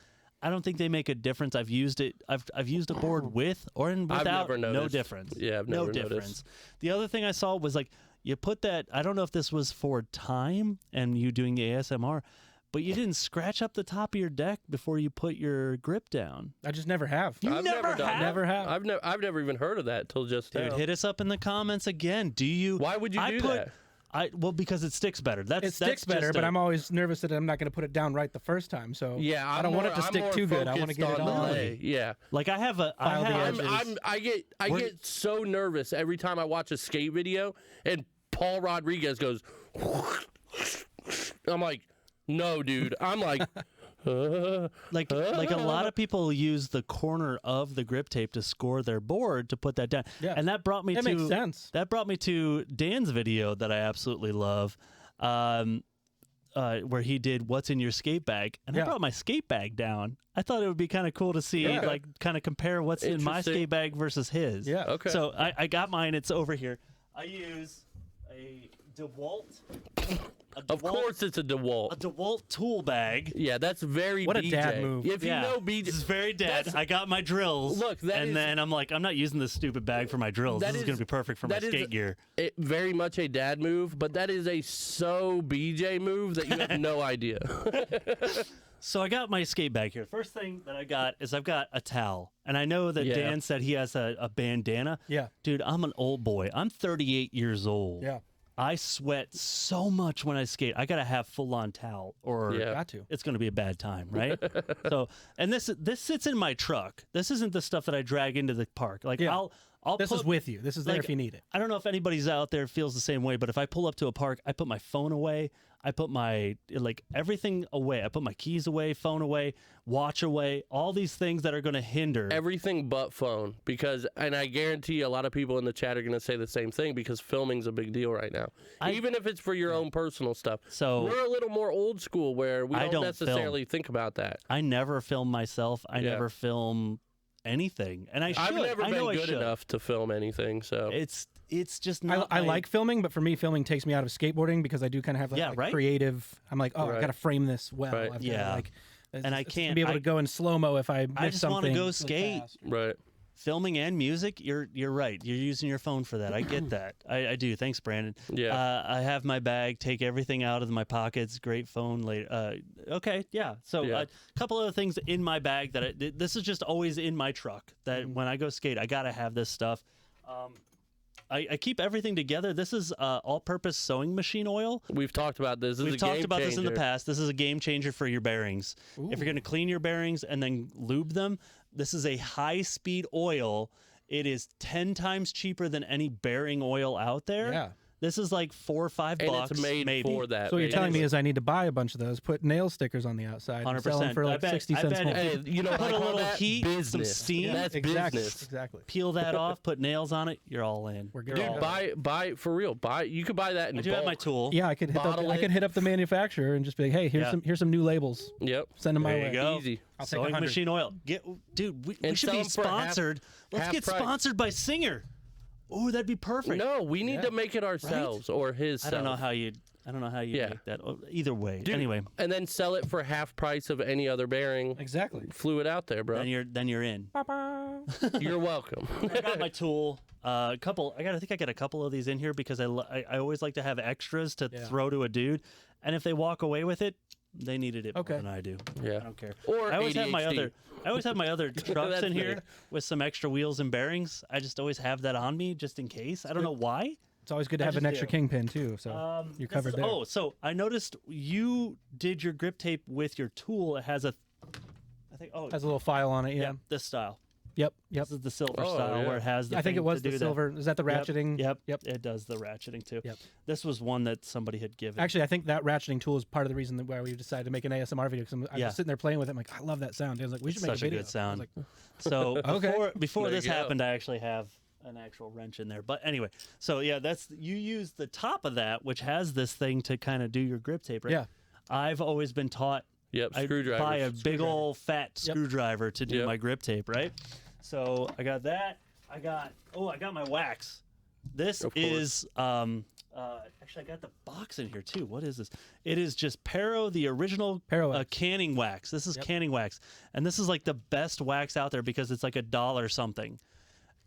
I don't think they make a difference. I've used it. I've used a board with or without. never No noticed. difference. Yeah, I've no never difference. noticed. The other thing I saw was like you put that. I don't know if this was for time and you doing ASMR, but you didn't scratch up the top of your deck before you put your grip down. I just never have. I've never never done have? that. Never have. I've never even heard of that till just Dude, now. hit us up in the comments again. Do you? Why would you do that? Well, because it sticks better. That's It sticks better, but I'm always nervous that I'm not going to put it down right the first time. So Yeah, I don't want it to I'm stick more too good. I want to focused get it on the all. play. Yeah. like I have a. I File the have. edges. I get so nervous every time I watch a skate video and Paul Rodriguez goes. I'm like, no, dude. I'm like, like a lot of people use the corner of the grip tape to score their board to put that down. Yeah. And that brought me That to makes sense. That brought me to Dan's video that I absolutely love. Where he did "What's in your skate bag," and I Yeah. brought my skate bag down. I thought it would be kind of cool to see, like, kind of compare what's in my Interesting. skate bag versus his. Yeah. Okay. So I got mine. It's over here. I use a DeWalt. Of course, it's a a DeWalt. DeWalt tool bag. Yeah, that's very What a BJ. dad move. If you know this is BJ, very dead. that's- I got my drills. Look, that and is- then I'm like, I'm not using this stupid bag for my drills. That This is is- going to be perfect for my that is- skate gear. it very much a dad move, but that is a so BJ move that you have no idea. So I got my skate bag here. First thing that I got is I've got a towel. And I know that Yeah. Dan said he has a bandana. Yeah. Dude, I'm an old boy. I'm 38 years old. Yeah. I sweat so much when I skate. I got to have full-on towel or Yeah. Got to. it's going to be a bad time, right? So, and this sits in my truck. This isn't the stuff that I drag into the park. Like Yeah. I'll This put, is with you. This is there like, if you need it. I don't know if anybody's out there feels the same way, but if I pull up to a park, I put my phone away. I put my, like, everything away. I put my keys away, phone away, watch away, all these things that are going to hinder. Everything but phone, because, and I guarantee a lot of people in the chat are going to say the same thing because filming's a big deal right now. Even if it's for your own personal stuff. So- we're a little more old school where we I don't don't necessarily think about that. I never film myself. I Yeah. never film anything. And I should. I've never I been know I good should. enough to film anything, so It's just not. I my- like filming, but for me, filming takes me out of skateboarding because I do kind of have that Yeah, like, right? creative. I'm like, oh, I Right. got to frame this well. Right. I've gotta, Yeah. like, And I it's can't- be able I- to go in slow mo if I miss I just wanna something. go really skate. fast. right. Filming and music, you're right. You're using your phone for that. I get that. I do. Thanks, Brandon. Yeah. I have my bag. Take everything out of my pockets. Great phone later. Okay. Yeah. So Yeah. a couple other things in my bag that this is just always in my truck. That when I go skate, I gotta have this stuff. I keep everything together. This is all-purpose sewing machine oil. We've talked about this. This We've is a talked game about this in the changer. past. This is a game changer for your bearings. If you're going to clean your bearings and then lube them, this is a high-speed oil. It is 10 times cheaper than any bearing oil out there. Yeah. This is like $4 or $5 And bucks, it's made maybe. for that. So what you're baby. telling me is I need to buy a bunch of those, put nail stickers on the outside, and sell them 100%. for I like bet- 60 I cents bet more. Hey, you know what Put I a call little that? heat, some business. steam. That's exactly. business. Exactly. Peel that off, put nails on it, you're all in. We're good. Dude, to go. buy for real. Buy. You could buy that in I do have bulk. my tool. Yeah, I could hit up, Bottle I it. could hit up the manufacturer and just be like, hey, Yeah. here's some new labels. Yep. Send them my There way. you go. Easy. I'll take Sewing 100. machine oil. Dude, we And should sell be 'em for half- sponsored. Let's half get price. sponsored by Singer. Oh, that'd be perfect. No, we need Yeah. to make it ourselves or his. I don't know how you Yeah. make that. Oh, either way. Dude, Anyway, and then sell it for half price of any other bearing. Exactly. Flew it out there, bro. then you're in. You're welcome. I got my tool. I think I got a couple of these in here because I always like to have extras to Yeah. throw to a dude, and if they walk away with it, they needed it Okay. more than I do. Yeah. I don't care. Or I always have my ADHD. other trucks That's in here fair. with some extra wheels and bearings. I just always have that on me just in case. I don't know why. It's always good to I have an just extra do. kingpin too, so you're This covered is- there. Oh, so I noticed you did your grip tape with your tool. It has Has a little file on it. Yeah. this style. Yep. This is the silver Oh, style yeah. where it has the I think thing it was to the do silver. Is that the Yep, ratcheting? Yep. Yep. It does the ratcheting too. Yep. This was one that somebody had given. Actually, I think that ratcheting tool is part of the reason why we decided to make an ASMR video. Because I Yeah. was sitting there playing with it. I'm like, I love that sound. I was like, we should make Such a a video. good sound. I was like, So Okay. before There this you go. happened, I actually have an actual wrench in there. But anyway, so yeah, you use the top of that, which has this thing to kind of do your grip tape, right? Yeah. I've always been taught Yep. I Screwdriver. buy a big old fat Yep. screwdriver to do Yep. my grip tape, right? So I got that. I got my wax. This Of course. is actually I got the box in here too. What is this? It is just Pero, the original Pero wax. canning wax. This is Yep. canning wax, and this is like the best wax out there because it's like $1 something.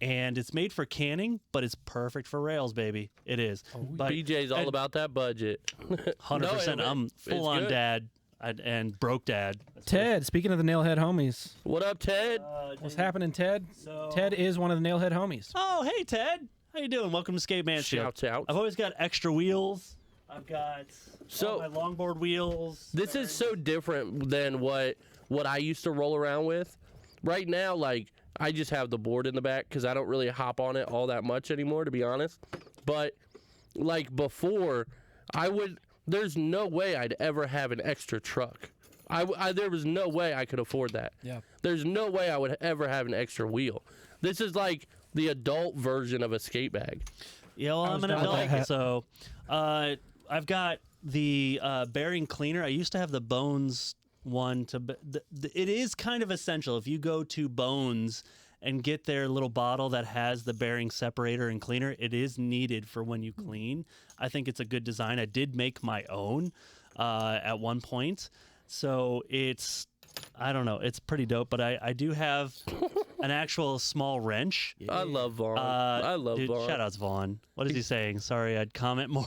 And it's made for canning, but it's perfect for rails, baby. It is. But BJ's all about that budget. 100%. No, I'm it's full on good. dad and broke dad. Ted, speaking of the Nailhead homies, What up, Ted? what's happening, Ted? So- Ted is one of the Nailhead homies. Oh, hey Ted. How you doing? Welcome to Skate Mansfield. Shouts out. I've always got extra wheels. I've got So- all my longboard wheels. This is so different than what I used to roll around with. Right now, like, I just have the board in the back because I don't really hop on it all that much anymore, to be honest. But like before, there's no way I'd ever have an extra truck. There was no way I could afford that. Yeah. There's no way I would ever have an extra wheel. This is like the adult version of a skate bag. Yeah, well, I'm an down with that adult, hat. so I've got the bearing cleaner. I used to have the Bones one. It is kind of essential if you go to Bones and get their little bottle that has the bearing separator and cleaner. It is needed for when you clean. I think it's a good design. I did make my own at one point, so I don't know, it's pretty dope. But I do have an actual small wrench. I love Vaughn. I love Dude, Vaughn. shout outs Vaughn. What is he saying? Sorry, I'd comment more.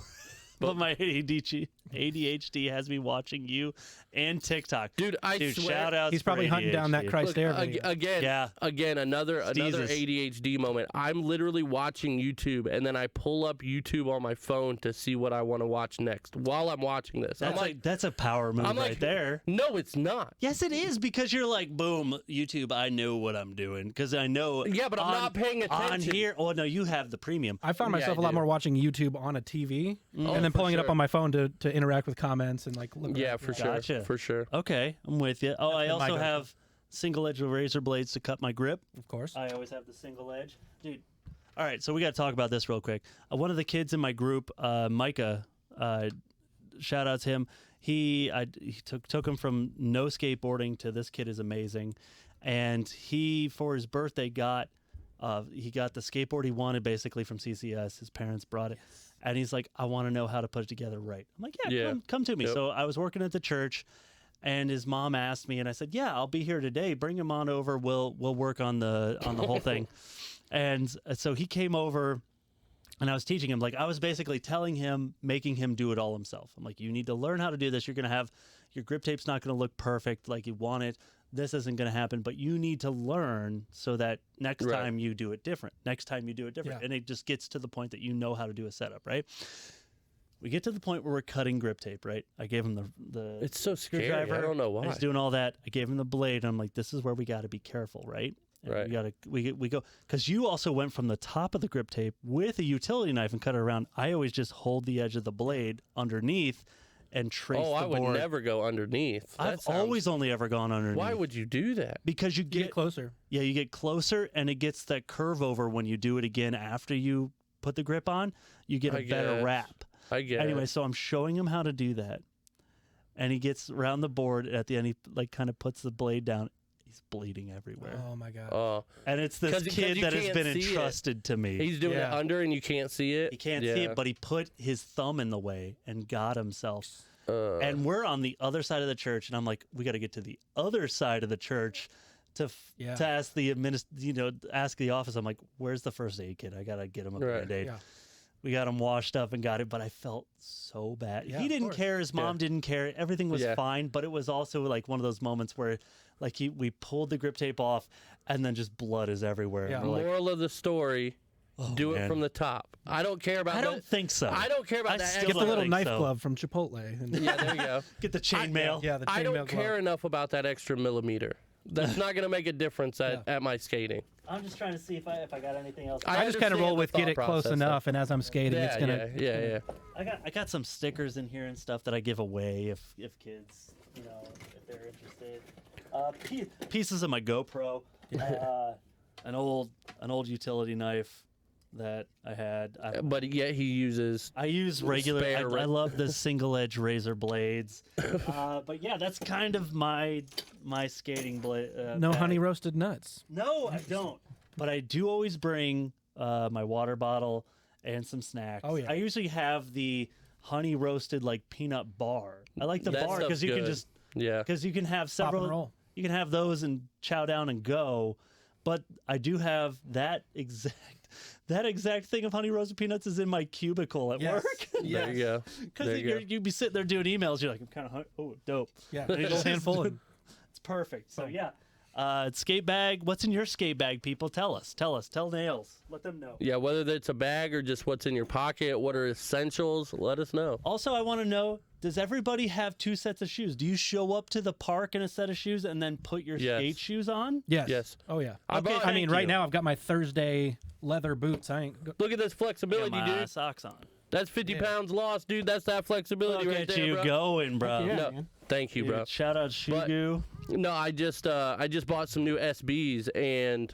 But my ADHD has me watching you and TikTok. Dude, I swear. Shout outs. He's probably for hunting down that ADHD. Christ Look, Air video. again, another Jesus. ADHD moment. I'm literally watching YouTube, and then I pull up YouTube on my phone to see what I want to watch next while I'm watching this. That's a power move I'm right like, there. No, it's not. Yes, it is, because you're like, boom, YouTube, I know what I'm doing, because I know. Yeah, but I'm not paying attention. On here, oh no, you have the premium. I found myself I a lot do. more watching YouTube on a TV Oh, and then for pulling it up sure. on my phone to interact with comments and like look. Yeah, around. for Gotcha. sure. For sure. Okay, I'm with you. Oh, I been my also go-to. have single edge razor blades to cut my grip. Of course. I always have the single edge. Dude, all right, so we got to talk about this real quick. One of the kids in my group, Micah, shout out to him. He took him from no skateboarding to this kid is amazing. And he, for his birthday, got the skateboard he wanted basically from CCS. His parents brought it. And he's like, I want to know how to put it together right. I'm like, yeah. Come to me. Yep. So I was working at the church. And his mom asked me, and I said, "Yeah, I'll be here today. Bring him on over. We'll work on the whole thing." And so he came over, and I was teaching him. Like I was basically telling him, making him do it all himself. I'm like, "You need to learn how to do this. You're gonna have your grip tape's not gonna look perfect like you want it. This isn't gonna happen. But you need to learn so that next Right. time you do it different. Next time you do it different, Yeah. and it just gets to the point that you know how to do a setup, right?" We get to the point where we're cutting grip tape, right? I gave him the It's so scary. screwdriver. I don't know why. He's doing all that. I gave him the blade. I'm like, this is where we got to be careful, right? And Right. We go because you also went from the top of the grip tape with a utility knife and cut it around. I always just hold the edge of the blade underneath and trace Oh, the I would board. never go underneath. That I've sounds- always only ever gone underneath. Why would you do that? Because you You get get closer. yeah, you get closer and it gets that curve over when you do it again after you put the grip on. You get a I better guess. wrap. I get Anyway, it. so I'm showing him how to do that, and he gets around the board. At the end, he like kind of puts the blade down. He's bleeding everywhere, Oh my god. Oh, and it's this 'Cause kid you that has can't been see it. entrusted to me. he's doing it Yeah. under and you can't see it. He can't yeah. see it, but he put his thumb in the way and got himself. And we're on the other side of the church, and I'm like, we got to get to the other side of the church to Yeah. to ask the ask the office. I'm like, where's the first aid kit? I gotta get him a Right. Band-Aid. Yeah. We got him washed up and got it, but I felt so bad. Yeah, He of didn't course. care. His mom didn't care. Everything was Yeah. fine, but it was also like one of those moments where, like, we pulled the grip tape off, and then just blood is everywhere. Yeah. And we're like, Moral of the story: do man. it from the top. I don't care about. I don't think so. I don't care about I that. still Get the don't little think knife so. glove from Chipotle. And Yeah, there you go. Get the chainmail. Yeah, the I chainmail don't care glove. enough about that extra millimeter. That's not going to make a difference at my skating. I'm just trying to see if I got anything else. I just kind of understand roll the with get thought it close process, enough, and as I'm skating, Yeah, it's gonna. yeah. I got some stickers in here and stuff that I give away if kids, if they're interested. Pieces of my GoPro, an old utility knife that I had. But yet he uses. I use regular. I Spare love the single edge razor blades. But yeah, that's kind of my skating blade. No bag. honey roasted nuts. No, I don't. But I do always bring my water bottle and some snacks. Oh, yeah. I usually have the honey roasted like peanut bar. I like the That bar because stuff's you can good. just Yeah. because you can have Pop several. and roll. You can have those and chow down and go. But I do have that exact thing of honey roasted peanuts is in my cubicle at Yes. work. There you go. Because There you go. you'd be sitting there doing emails. You're like, I'm kind of dope. Yeah, And you little just- handful. And, It's perfect. So yeah, skate bag. What's in your skate bag, people? Tell us. Tell Nails. Let them know. Yeah, whether it's a bag or just what's in your pocket, what are essentials, let us know. Also, I want to know: does everybody have two sets of shoes? Do you show up to the park in a set of shoes and then put your Yes. skate shoes on? yes. Yes. Oh yeah. I Okay, bought- I mean, thank right you. now I've got my Thursday leather boots. I ain't. Look at this flexibility, Got my dude. socks on. That's 50 pounds lost, dude. That's that flexibility Look right at there, you bro. going, bro. Yeah, No, man. Thank you, bro. Dude, shout out Shugu. No, I just bought some new SBs, and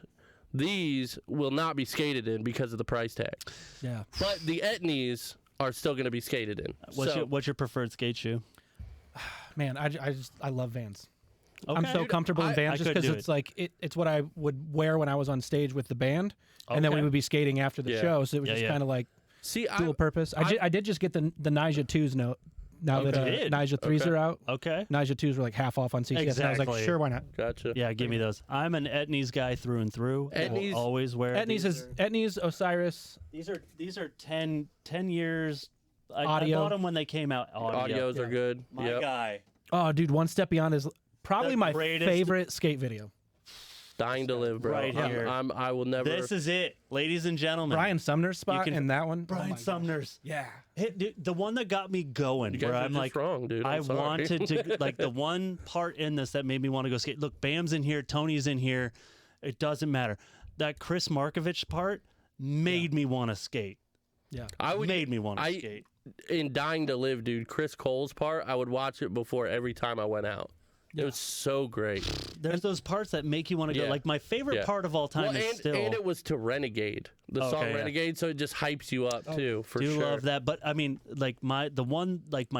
these will not be skated in because of the price tag. Yeah. But the Etnies are still going to be skated in. What's your preferred skate shoe? Man, I love Vans. Okay. I'm so comfortable in I Vans just couldn't because do it's like it's what I would wear when I was on stage with the band, and then we Okay. would be skating after the Yeah. show. So it was just kind of like See, dual purpose. I did just get the Nyjah 2s now that did? Nyjah 3s are out. Okay. Nyjah 2s were like half off on CCS, and I was like, Exactly. sure, why not? Gotcha. Yeah, give me those. I'm an Etnies guy through and through. I will Etnies- always wear Etnies, Osiris. These are 10 years. I Audio. bought them when they came out. Audios are good. My Yep. guy. Oh, dude, One Step Beyond is probably The my greatest- favorite skate video. Dying to live, bro. Right here. I will never. This is it, ladies and gentlemen. Brian Sumner's spot can- in that one. Brian Oh my gosh. Sumner's. Yeah. Dude, the one that got me going, you guys where are I'm just like, wrong, dude. I I'm sorry. wanted to, like, the one part in this that made me want to go skate. Look, Bam's in here, Tony's in here. It doesn't matter. That Chris Markovich part made me want to skate. Yeah. Made me want to skate. In Dying to Live, dude, Chris Cole's part, I would watch it before every time I went out. It was so great. There's those parts that make you want to go. Yeah. Like, my favorite Yeah. part of all time is still. And it was to Renegade, the song Okay, yeah. Renegade, so it just hypes you up too, for do sure. love that, but I mean, like my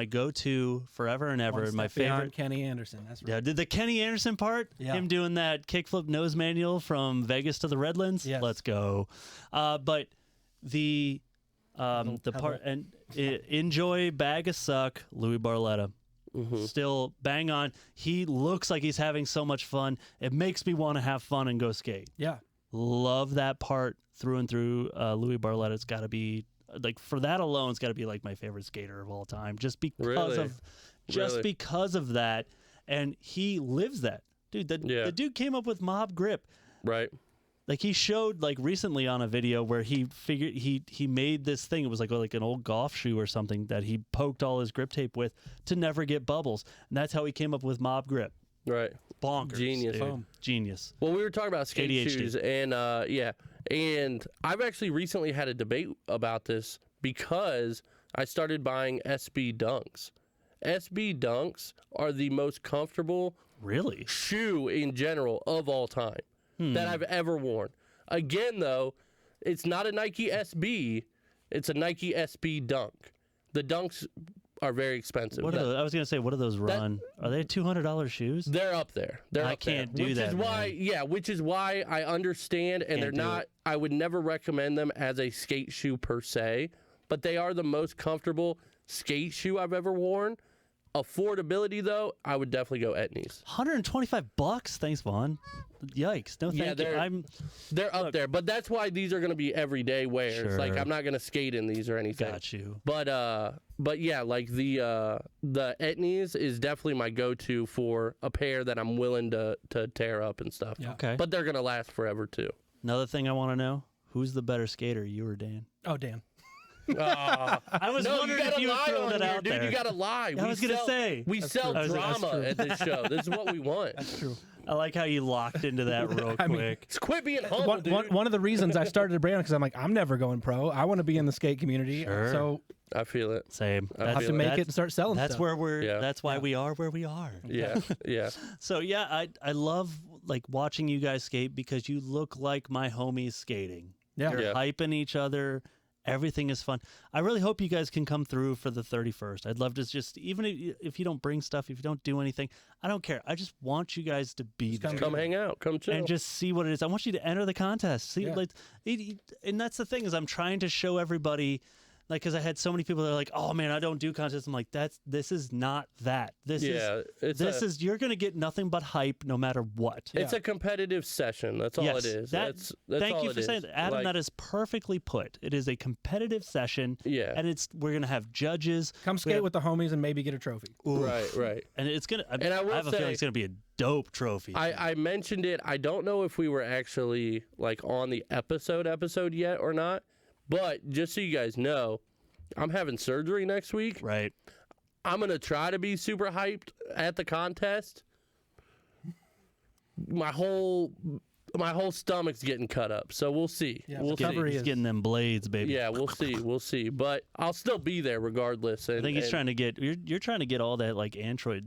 go-to forever and ever, One my Step Beyond favorite. Kenny Anderson. That's right. Yeah, did the Kenny Anderson part? Yeah. Him doing that kickflip nose manual from Vegas to the Redlands? Yes. Let's go. But the Pedal. part and enjoy bag of suck, Louis Barletta. Mm-hmm. Still bang on. He looks like he's having so much fun. It makes me want to have fun and go skate. Yeah. Love that part through and through. Louis Barletta's got to be like, for that alone, it's got to be like my favorite skater of all time, just because Really? just Really? because of that. And he lives that, dude. The dude came up with mob grip. Right. Like, he showed, like, recently on a video where he figured he made this thing. It was like an old golf shoe or something that he poked all his grip tape with to never get bubbles, and that's how he came up with mob grip. Right. Bonkers, Genius. dude. Boom. Genius. Well, we were talking about skate ADHD. shoes, and and I've actually recently had a debate about this because I started buying SB Dunks. SB Dunks are the most comfortable Really? shoe in general of all time that I've ever worn. Again, though, it's not a Nike SB; it's a Nike SB Dunk. The Dunks are very expensive. What are those? I was gonna say, what do those run? Are they $200 shoes? They're up there. They're I up there. can't do which that, Is why, man. yeah, which is why I understand, and they're Can't do not. it. I would never recommend them as a skate shoe per se, but they are the most comfortable skate shoe I've ever worn. Affordability, though, I would definitely go Etnies. $125. Thanks, Vaughn. Yikes! No, Yeah, thank you. they're up there, but that's why these are going to be everyday wears. Like, Sure. I'm not going to skate in these or anything. Got you. But yeah, like the Etnies is definitely my go-to for a pair that I'm willing to tear up and stuff. Yeah. Okay. But they're gonna last forever too. Another thing I want to know: who's the better skater, you or Dan? Oh, Dan. I was No, you wondering if gotta you would lie throw on that here, out dude. there. You gotta lie. I was gonna say. we sell true. That's drama true. at this show. This is what we want. That's true. I like how you locked into that real I mean, quick. Just quit being humble, dude. One of the reasons I started a brand because I'm like, I'm never going pro. I want to be in the skate community. Sure. So I feel it. Same. I I'll have feel to make that's- it and start selling That's stuff. where we're. Yeah. That's why we are where we are. Yeah, yeah. So yeah, I love like watching you guys skate because you look like my homies skating. Yeah. You're Yeah. hyping each other. Everything is fun. I really hope you guys can come through for the 31st. I'd love to just, even if you don't bring stuff, if you don't do anything, I don't care. I just want you guys to be there Come hang out. Come chill. and just see what it is. I want you to enter the contest. See, Yeah. like, and that's the thing is I'm trying to show everybody, like, because I had so many people that are like, "Oh man, I don't do contests." I'm like, this is not that. This is you're gonna get nothing but hype no matter what. It's a competitive session. That's all Yes, it is. that- That's Thank all you it for is. saying that, Adam. Like, That is perfectly put. It is a competitive session. Yeah. and we're gonna have judges. Come skate with the homies and maybe get a trophy. right. And it's gonna. And I will have a feeling say- it's gonna be a dope trophy. I mentioned it. I don't know if we were actually like on the episode yet or not, but just so you guys know, I'm having surgery next week. right. I'm gonna try to be super hyped at the contest. My whole my whole stomach's getting cut up. So we'll see. Yeah, we'll recovery see. He's getting them blades, baby. Yeah, we'll see. We'll see. But I'll still be there regardless. And, I think he's trying to get you're trying to get all that like Android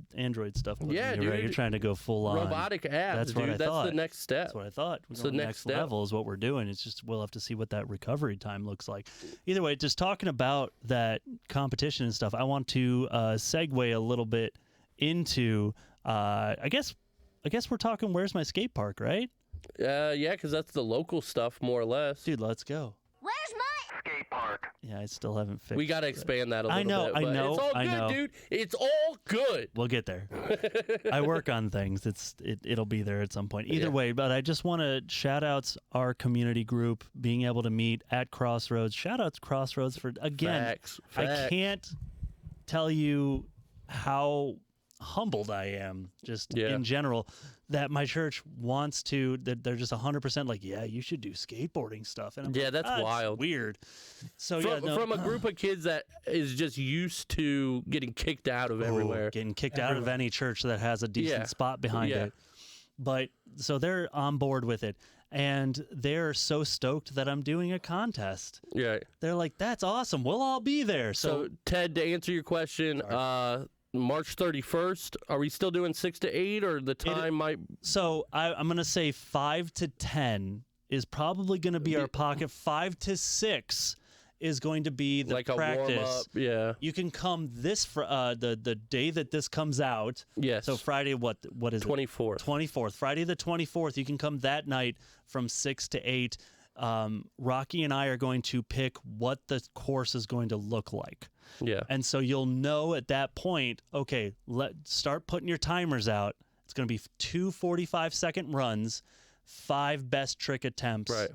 stuff. Put Yeah, in you, right? dude. You're trying to go full on robotic abs, That's what dude. I That's thought. the next step. That's what I thought. It's We're the going next next step. level is what we're doing. It's just we'll have to see what that recovery time looks like. Either way, just talking about that competition and stuff, I want to segue a little bit into I guess we're talking where's my skate park, right? Yeah, because that's the local stuff, more or less. Dude, let's go. Where's my Skate park. Yeah, I still haven't fixed We got to it. expand that a I little know, bit. I but know, It's all I good, know. dude. It's all good. We'll get there. I work on things. It'll be there at some point. Either way, but I just want to shout out our community group being able to meet at Crossroads. Shout out to Crossroads for again. Facts. I can't tell you how humbled I am just in general that my church wants to, that they're just 100% like, yeah, you should do skateboarding stuff. And I'm like, that's it's wild. weird. So From a group of kids that is just used to getting kicked out of everywhere. Getting kicked out of any church that has a decent spot behind it. But so they're on board with it. And they're so stoked that I'm doing a contest. Yeah. They're like, that's awesome. We'll all be there. So Ted, to answer your question, March 31st, are we still doing 6 to 8 or the time might... So I'm going to say 5 to 10 is probably going to be our pocket. 5 to 6 is going to be the like practice. A warm-up, yeah. You can come the day that this comes out. Yes. So Friday, what is 24th. it? 24th. Friday the 24th. You can come that night from 6 to 8. Rocky and I are going to pick what the course is going to look like. Yeah. And so you'll know at that point, okay, start putting your timers out. It's going to be 2 45-second runs, 5 best trick attempts. Right.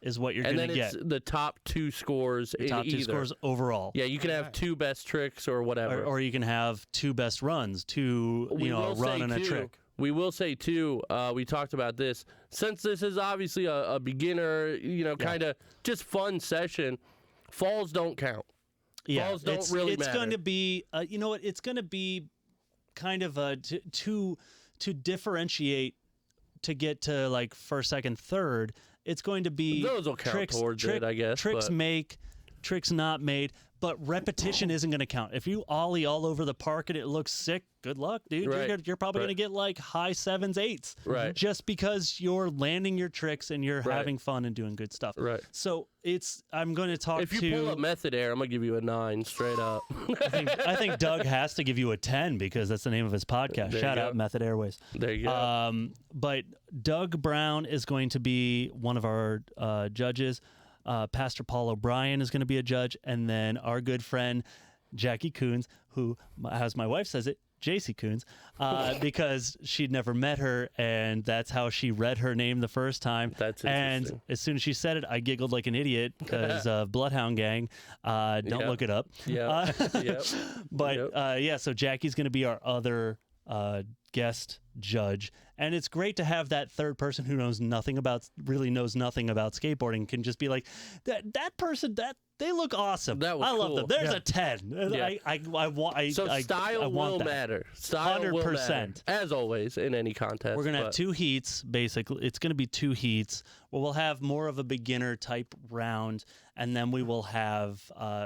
Is what you're going to get. And then it's the top 2 scores in Top 2 either. scores overall. Yeah, you can have 2 best tricks or whatever. Or you can have 2 best runs, a run and a trick. We will say, too, we talked about this. Since this is obviously a beginner, kind of just fun session, falls don't count. Yeah, falls don't really it's matter. going to be, it's going to be kind of to differentiate to get to like first, second, third. It's going to be Those will count towards it, I guess. Tricks but... make, tricks not made, but repetition isn't going to count. If you ollie all over the park and it looks sick, good luck, dude. Right. You're probably going to get like high 7s, 8s. Right. Just because you're landing your tricks and you're Right. having fun and doing good stuff. Right. So I'm going to talk If you to... pull a method air, I'm going to give you a 9 straight up. I think Doug has to give you a 10 because that's the name of his podcast. There you Shout go. out Method Airways. There you go. But Doug Brown is going to be one of our judges. Pastor Paul O'Brien is going to be a judge. And then our good friend, Jackie Coons, who, as my wife says it, JC Coons, because she'd never met her, and that's how she read her name the first time. That's and interesting. as soon as she said it, I giggled like an idiot because Bloodhound Gang. Don't Yep. look it up. Yeah. Yep. But Yep. so Jackie's going to be our other guest judge, and it's great to have that third person who really knows nothing about skateboarding can just be like that person they look awesome. That was I love cool. them. There's Yeah. a 10. Yeah. I Style want will that. matter. Style will matter. 100%. As always in any contest. We're gonna have but- 2 heats, basically. It's gonna be 2 heats. Well, we'll have more of a beginner type round, and then we will have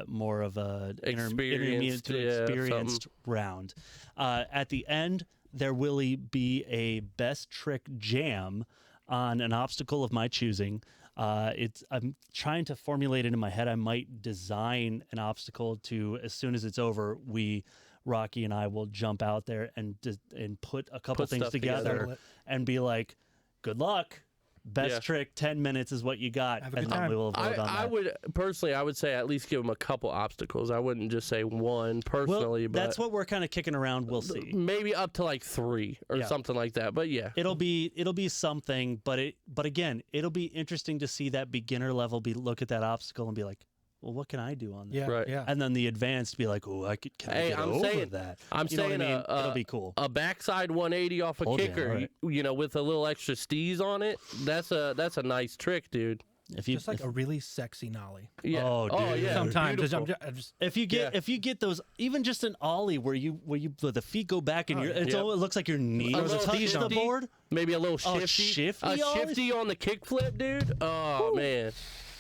more of a intermediate to experienced round. At the end, there will be a best trick jam on an obstacle of my choosing. I'm trying to formulate it in my head. I might design an obstacle to, as soon as it's over, Rocky and I will jump out there and put a couple Put things stuff together together. and be like, good luck. Best Yeah. trick, 10 minutes is what you got. Have a And good then time. we will vote on I that. would personally, I would say at least give them a couple obstacles. I wouldn't just say one personally, but that's what we're kind of kicking around. We'll see. maybe up to like 3 or Yeah. something like that. But yeah, It'll be something, but again, it'll be interesting to see that beginner level look at that obstacle and be like, well, what can I do on that? Yeah, Right. yeah. And then the advanced be like, oh, can I Hey, get I'm over saying- that? I'm You know saying what I mean? It'll be cool. a backside 180 off a Hold ya, kicker, all right. with a little extra steez on it. That's a nice trick, dude. If you Just like a really sexy nollie. Yeah. Oh, dude. yeah. Sometimes Beautiful. I'm just if you get those, even just an ollie where the feet go back and it looks like your knee A little touch the shifty. board. Maybe a little Oh, shifty. shifty A ollie? shifty on the kickflip, dude. Oh, man.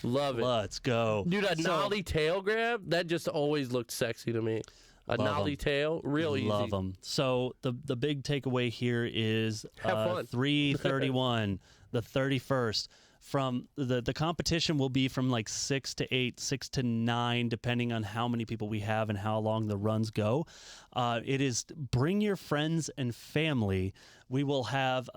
Love it. Let's go, Dude, a nollie tail grab, that just always looked sexy to me. A Love nollie 'em. tail, real easy. Love them. So the big takeaway here is Have fun. 3:31, the 31st. From the competition will be from like 6 to 8, 6 to 9, depending on how many people we have and how long the runs go. It is bring your friends and family. We will have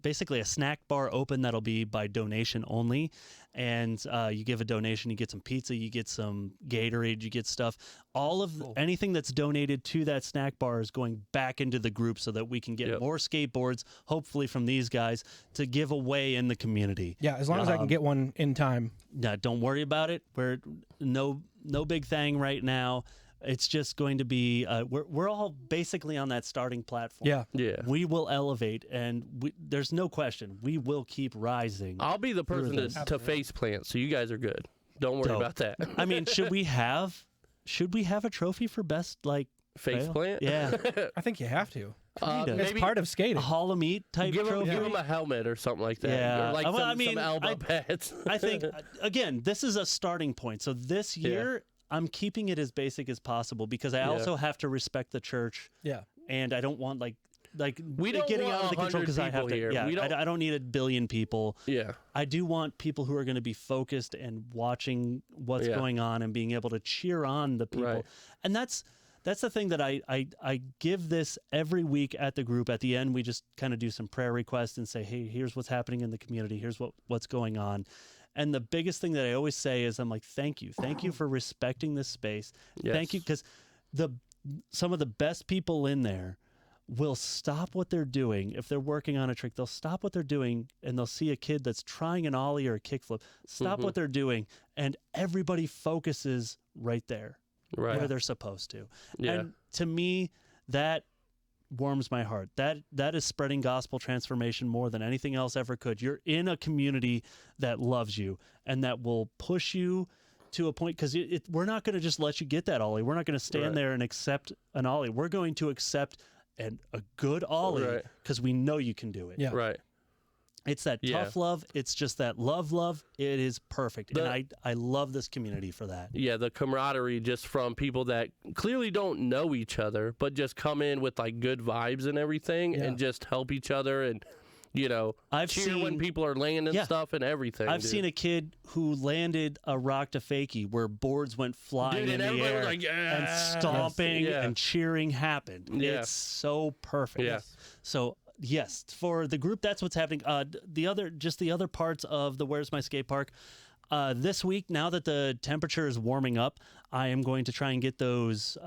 basically a snack bar open that'll be by donation only. And you give a donation, you get some pizza, you get some Gatorade, you get stuff. All of anything that's donated to that snack bar is going back into the group so that we can get more skateboards, hopefully from these guys, to give away in the community. yeah. As long as I can get one in time. Yeah, don't worry about it. We're no big thing right now. It's just going to be we're all basically on that starting platform. Yeah. Yeah. We will elevate, and there's no question we will keep rising. I'll be the person this. to face plant, so you guys are good. Don't worry Dope. about that. I mean, should we have a trophy for best Face fail? plant? Yeah, I think you have to. Need it. It's maybe part of skating. a Hall of Meat type give trophy. him a helmet or something like that. Yeah. Or like Well, some, I mean, some elbow pads. I think again, this is a starting point. So this year, I'm keeping it as basic as possible because I also have to respect the church, Yeah. and I don't want like We don't getting want out of the control 100 because I have people to. here. Yeah, We don't- I don't need 1 billion people. Yeah. I do want people who are going to be focused and watching what's going on and being able to cheer on the people. Right. And that's the thing that I give this every week at the group. At the end, we just kind of do some prayer requests and say, hey, here's what's happening in the community. Here's what's going on. And the biggest thing that I always say is I'm like, thank you for respecting this space. Yes. Thank you, because some of the best people in there will stop what they're doing. If they're working on a trick, they'll stop what they're doing and they'll see a kid that's trying an ollie or a kickflip, stop what they're doing, and everybody focuses right there Right. where they're supposed to. Yeah. And to me, that warms my heart. That is spreading gospel transformation more than anything else ever could. You're in a community that loves you and that will push you to a point, because we're not going to just let you get that ollie. We're not going to stand there and accept an ollie. We're going to accept a good ollie because we know you can do it. Yeah. Right. It's that tough love. It's just that love. It is perfect. And I love this community for that. Yeah, the camaraderie just from people that clearly don't know each other, but just come in with like good vibes and everything and just help each other and, you know, cheer when people are landing stuff and everything. I've seen a kid who landed a rock to fakie where boards went flying in the air, was like, and stomping and cheering happened. Yeah. It's so perfect. Yeah. So yes, for the group, that's what's happening. The other parts of the Where's My Skate Park. This week, now that the temperature is warming up, I am going to try and get those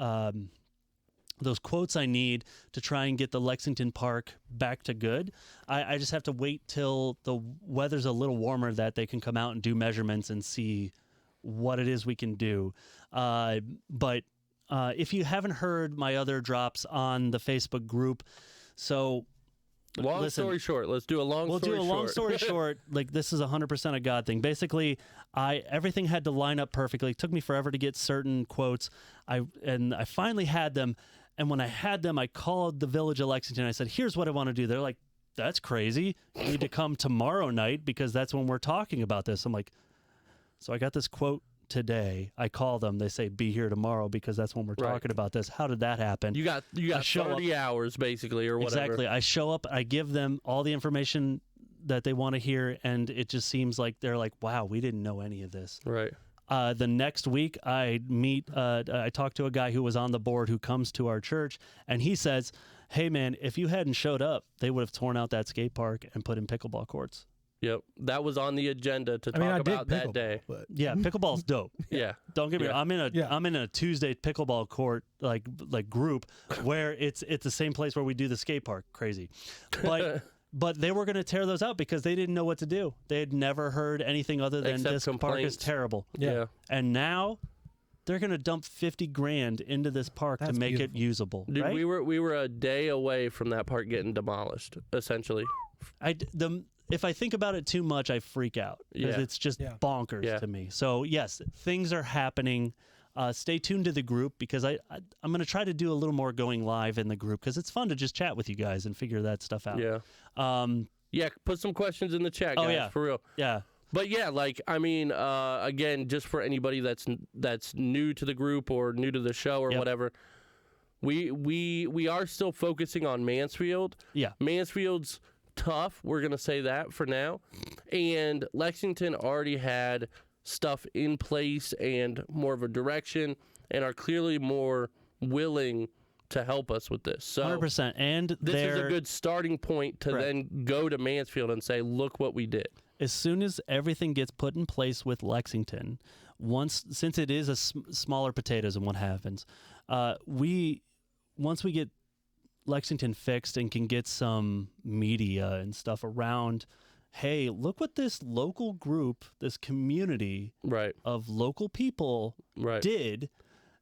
quotes I need to try and get the Lexington Park back to good. I just have to wait till the weather's a little warmer that they can come out and do measurements and see what it is we can do. But if you haven't heard my other drops on the Facebook group, so Long story short, let's do a long story short. We'll do a long story short. Like, this is 100% a God thing. Basically, everything had to line up perfectly. It took me forever to get certain quotes. I finally had them. And when I had them, I called the Village of Lexington. I said, here's what I want to do. They're like, that's crazy. You need to come tomorrow night because that's when we're talking about this. I'm like, so I got this quote today. I call them. They say, be here tomorrow because that's when we're talking about this. How did that happen? You got 30 hours basically or whatever. Exactly. I show up. I give them all the information that they want to hear. And it just seems like they're like, wow, we didn't know any of this. Right. The next week, I talked to a guy who was on the board who comes to our church, and he says, hey, man, if you hadn't showed up, they would have torn out that skate park and put in pickleball courts. Yep. That was on the agenda to talk about that day. But Yeah, pickleball's dope. Yeah. Don't get me wrong. I'm in a Tuesday pickleball court like group where it's the same place where we do the skate park. Crazy. But they were going to tear those out because they didn't know what to do. They had never heard anything other than Except this park complaints. is terrible. Yeah. And now they're going to dump $50,000 into this park That's to make it beautiful. usable. Dude, right? we were a day away from that park getting demolished, essentially. if I think about it too much, I freak out because Yeah. it's just Yeah. bonkers to me. So yes, things are happening. Stay tuned to the group because I'm going to try to do a little more going live in the group because it's fun to just chat with you guys and figure that stuff out. Yeah. Yeah, put some questions in the chat, guys, Oh, yeah. for real. Yeah. But yeah, like, I mean, again, just for anybody that's new to the group or new to the show or Yep. whatever, we are still focusing on Mansfield. Yeah. Mansfield's tough, we're going to say that for now. And Lexington already had stuff in place and more of a direction and are clearly more willing to help us with this. So 100%. And this is a good starting point to Right. then go to Mansfield and say, look what we did. as soon as everything gets put in place with Lexington, since it is a smaller potatoes and what happens, once we get Lexington fixed and can get some media and stuff around, hey, look what this local group, this community Right. of local people Right. did,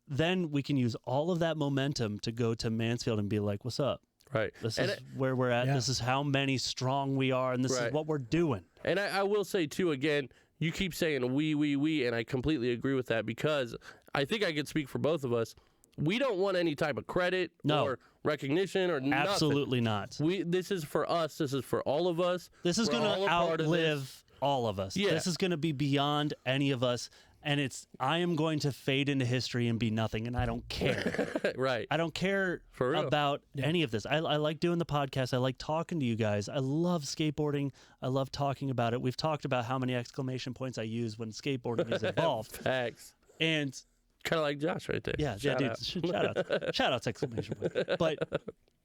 then we can use all of that momentum to go to Mansfield and be like, what's up? Right. This And is where we're at. Yeah. This is how many strong we are, and this Right. is what we're doing. And I will say, too, again, you keep saying we, and I completely agree with that because I think I could speak for both of us. We don't want any type of credit No. or recognition or nothing. Absolutely not. This is for us. This is for all of us. This is We're going all to a part of outlive all of us. Yeah. This is going to be beyond any of us. And I am going to fade into history and be nothing. And I don't care. this. Right. I don't care For real. about any of this. I like doing the podcast. I like talking to you guys. I love skateboarding. I love talking about it. We've talked about how many exclamation points I use when skateboarding is involved. Facts. And Kind of like Josh right there. yeah, Shout dude, out. shout outs, exclamation point. But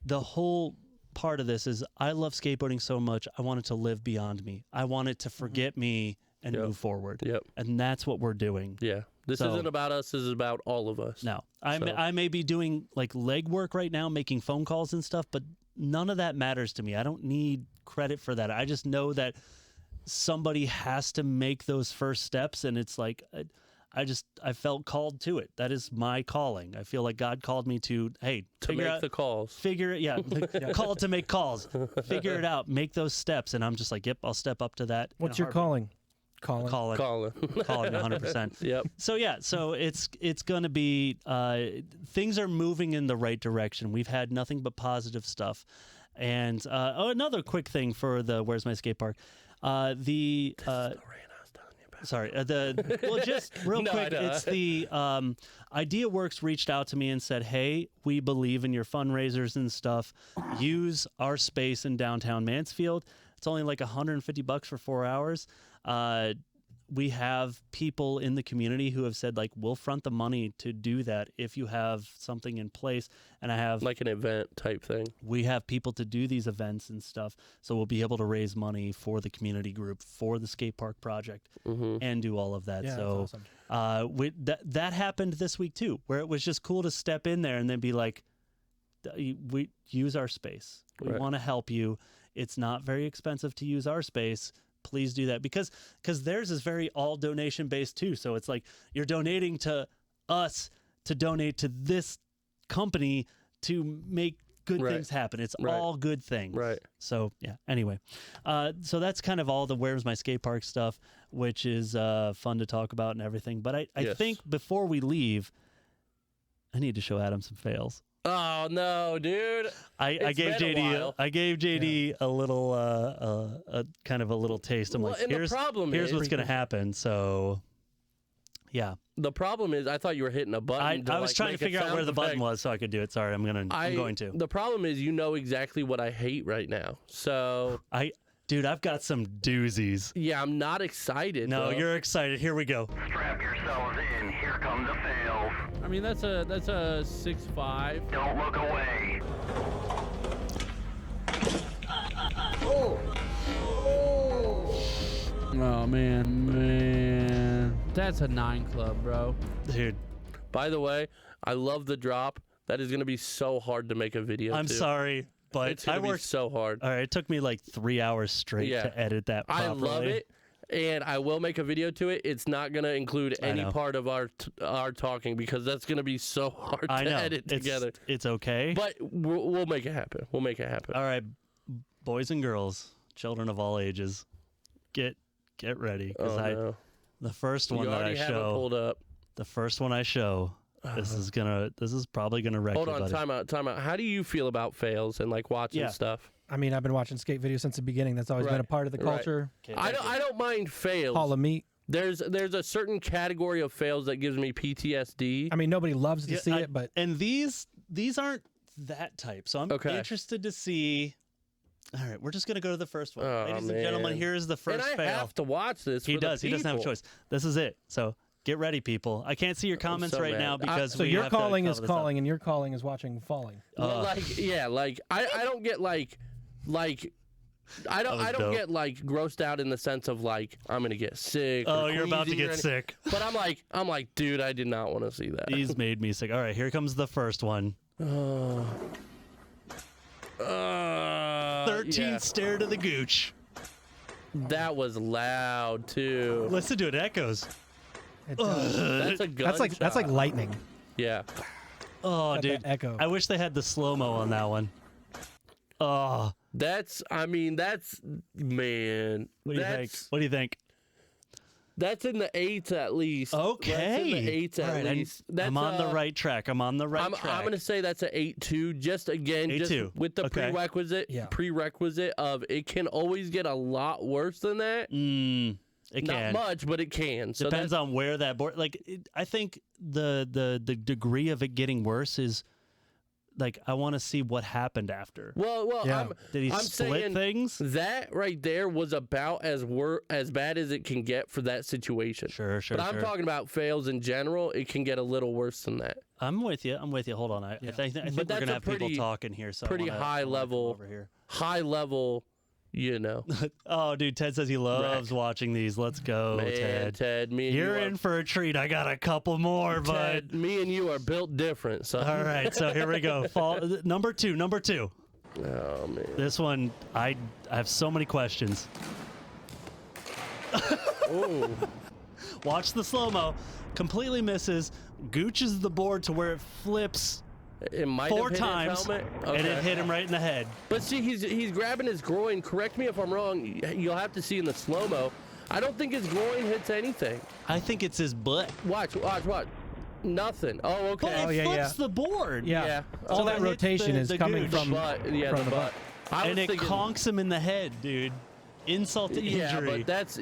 the whole part of this is I love skateboarding so much. I want it to live beyond me. I want it to forget me and Yep. move forward. Yep. And that's what we're doing. Yeah. This So- isn't about us. This is about all of us. No, So- I may be doing like legwork right now, making phone calls and stuff, but none of that matters to me. I don't need credit for that. I just know that somebody has to make those first steps, and it's like I felt called to it. That is my calling. I feel like God called me to, hey, To figure make out the calls. figure it, yeah, called to make calls, figure it out, make those steps, and I'm just like, yep, I'll step up to that. in What's a your heartbeat. calling? Calling, Colin. calling 100%. Yep. So yeah, so it's gonna be things are moving in the right direction. We've had nothing but positive stuff, and another quick thing for the Where's My Skate Park, Sorry, just real No, quick, I know. it's the IdeaWorks reached out to me and said, hey, we believe in your fundraisers and stuff. Use our space in downtown Mansfield. It's only like $150 for 4 hours. We have people in the community who have said, like, we'll front the money to do that if you have something in place. And I have Like an event type thing. we have people to do these events and stuff, so we'll be able to raise money for the community group, for the skate park project, and do all of that. Yeah, So that's awesome. that happened this week too, where it was just cool to step in there and then be like, we use our space. We Right. want to help you. It's not very expensive to use our space. Please do that because theirs is very all donation based too. So it's like you're donating to us to donate to this company to make good Right. things happen. It's Right. all good things. Right. So yeah. Anyway, so that's kind of all the Where's My Skate Park stuff, which is fun to talk about and everything. But I Yes. think before we leave, I need to show Adam some fails. Oh no, dude! I It's gave been a JD while. I gave JD a little a kind of a little taste. I'm Well, like, and the here's problem here's is- what's gonna happen. So yeah, The problem is, I thought you were hitting a button. I was like, trying to make a figure out where sound the button effect. was so I could do it. Sorry, I'm going to. The problem is, you know exactly what I hate right now. So Dude, I've got some doozies. yeah, I'm not excited. No, bro. you're excited. Here we go. Strap yourselves in. Here come the fails. I mean, that's a 6'5". Don't look away. Oh man, that's a 9 club, bro. Dude, By the way, I love the drop. That is going to be so hard to make a video. I'm to. sorry, but It's I going to be worked. so hard. All right, it took me like 3 hours straight Yeah. to edit that properly. I love it, and I will make a video to it. It's not going to include I any know. part of our talking because that's going to be so hard I to know. edit together. It's okay. But we'll make it happen. We'll make it happen. All right, boys and girls, children of all ages, get ready because no. the first one You that I already have it show, pulled up. the first one I show, this is probably gonna wreck Hold you, on, buddy. time out. How do you feel about fails and like watching Yeah. stuff? I mean, I've been watching skate videos since the beginning. That's always been a Right, part of the right. culture. Okay, I thank you. don't mind fails. Hall of Meat. There's a certain category of fails that gives me PTSD. I mean, nobody loves to Yeah, see it, but and these aren't that type. So I'm Okay. interested to see. All right, we're just gonna go to the first one, Oh, ladies and gentlemen. man. Here is the first and I fail. have to watch this. He for the does. He doesn't have a people. choice. This is it. So get ready, people. I can't see your comments so right mad. now because so we your have to calling is cover this up. calling, and your calling is watching falling. Well, I don't get like I don't was dope. get like grossed out in the sense of like I'm gonna get sick. Oh, or you're about to queasy or get any- sick. But I'm like, dude, I did not want to see that. He's made me sick. All right, here comes the first one. 13 yeah. stare to the gooch. That was loud too. Listen to it. It echoes. It does. That's a gunshot. That's like lightning. Yeah. Oh, Got dude. that echo. I wish they had the slow-mo on that one. Oh, That's man. what do you think? What do you think? That's in the 8s at least. Okay. That's in the 8s at All right, least. That's, I'm on the right track. I'm on the right track. I'm gonna say that's an 8-2. Just again, 8-2. just with the Okay. prerequisite of it can always get a lot worse than that. It Not can. much, but it can. So Depends that's, on where that board. Like, I think the degree of it getting worse is like I want to see what happened after. well, Yeah. Did he I'm split saying things? that right there was about as bad as it can get for that situation. Sure. But I'm talking about fails in general. It can get a little worse than that. I'm with you. Hold on. I think But we're that's gonna a have people pretty- talking here. So I pretty wanna- high I wanna come level. over here. High level, you know. Oh, dude, Ted says he loves watching these. Let's go, Man, Ted, me and You're you in for a treat. I got a couple more, bud. Ted, me and you are built different. So. All right, so here we go. Number two. Oh man. This one, I have so many questions. Ooh. Watch the slow-mo. Completely misses. Gooches the board to where it flips It might 4 have hit times, his helmet. and it Okay. hit him right in the head. But see, he's grabbing his groin. Correct me if I'm wrong. You'll have to see in the slow mo. I don't think his groin hits anything. I think it's his butt. Watch. Nothing. Oh, But okay. it yeah, flips the board. Yeah. Yeah. All So that that hits rotation the- is the coming gooch. from But yeah, from the the butt. I And was it thinking, conks him in the head, dude. Insult to yeah, injury. but that's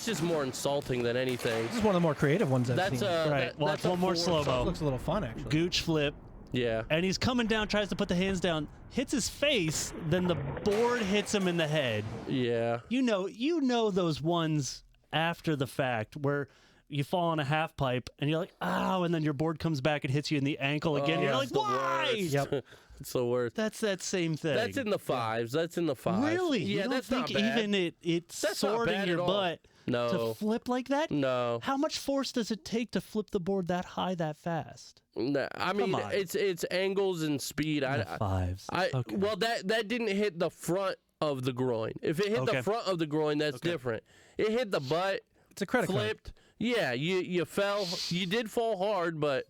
just more insulting than anything. This is one of the more creative ones I've That's seen. Right, watch that's a one more 4 slow-mo. Looks a little fun actually. Gooch flip. Yeah. And he's coming down, tries to put the hands down, hits his face, then the board hits him in the head. Yeah. You know those ones after the fact where you fall on a half pipe and you're like, ow, and then your board comes back and hits you in the ankle again. Oh, You're it's like, the why? worst. Yep. It's the worst. That's that same thing. That's in the 5s. That's in the 5s. Really? Yeah, you don't that's think not bad. even it's That's not sword in bad your at all. butt No. to flip like that? No. How much force does it take to flip the board that high that fast? No, I mean on. it's angles and speed. The fives. Okay. Well that didn't hit the front of the groin. If it hit Okay. the front of the groin, that's different. It hit the butt, It's a credit card. flipped. Yeah, you fell. You did fall hard, but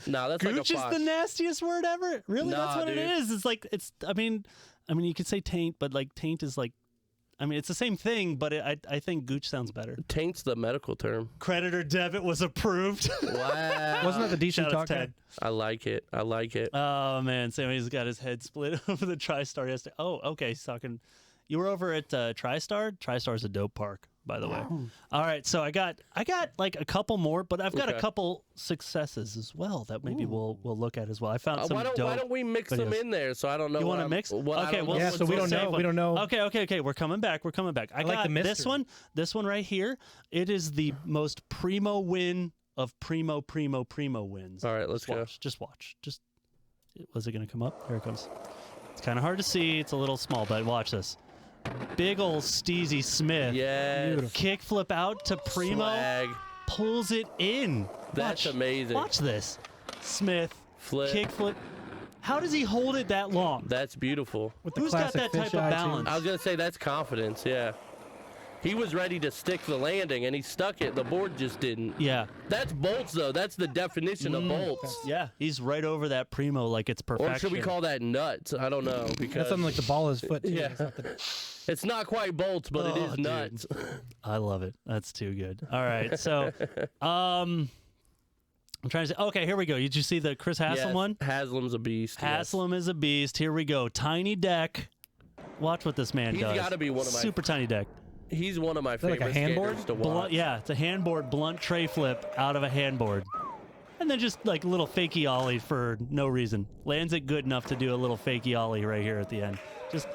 no, that's Gooch like a is 5. the nastiest word ever. Really, Nah, that's what it dude. is. It's like I mean, you could say taint, but like taint is like, it's the same thing, but I think Gooch sounds better. Taint's the medical term. Credit or debit was approved. Wow. Wasn't that the DC Shout out talk? to guy? Ted. I like it. I like it. Oh man, Sammy's got his head split over the TriStar yesterday. Oh, okay, he's talking. You were over at TriStar. TriStar's a dope park, by the way. All right, so I got like a couple more, but I've got a Okay. couple successes as well that maybe we'll look at as well. I found some why dope. don't we mix them videos. in there? So I don't know. You what wanna I'm- mix? what I Okay, don't well, know Yeah, let's so we don't save know. one. We don't know. Okay. We're coming back. I like got the this mystery. one. This one right here. It is the most primo win of primo wins. All right, let's go. Just watch. Was it gonna come up? Here it comes. It's kind of hard to see. It's a little small, but watch this. Big ol' Steezy Smith. Yes. Kick flip out to primo. Swag. Pulls it in. That's amazing. Watch this. Smith. Flip. Kick flip. How does he hold it that long? That's beautiful. With the Who's got classic that type of fisheye, too. balance? I was gonna say that's confidence. Yeah. He was ready to stick the landing, and he stuck it. The board just didn't. Yeah. That's bolts, though. That's the definition of bolts. Yeah. He's right over that primo like it's perfection. Or should we call that nuts? I don't know. Because That's something like the ball of his foot. Too. Yeah. It's not the- it's not quite bolts, but it is dude. nuts. I love it. That's too good. All right. So, I'm trying to say, okay, here we go. Did you see the Chris Haslam Yes, one? Haslam's a beast. yes. Haslam is a beast. Here we go. Tiny deck. Watch what this man He's does. gotta be one of my- super tiny deck. He's one of my that like favorite a handboard? skaters to watch. Blunt, yeah, it's a handboard blunt tray flip out of a handboard. And then just like a little fakey ollie for no reason. Lands it good enough to do a little fakey ollie right here at the end. Just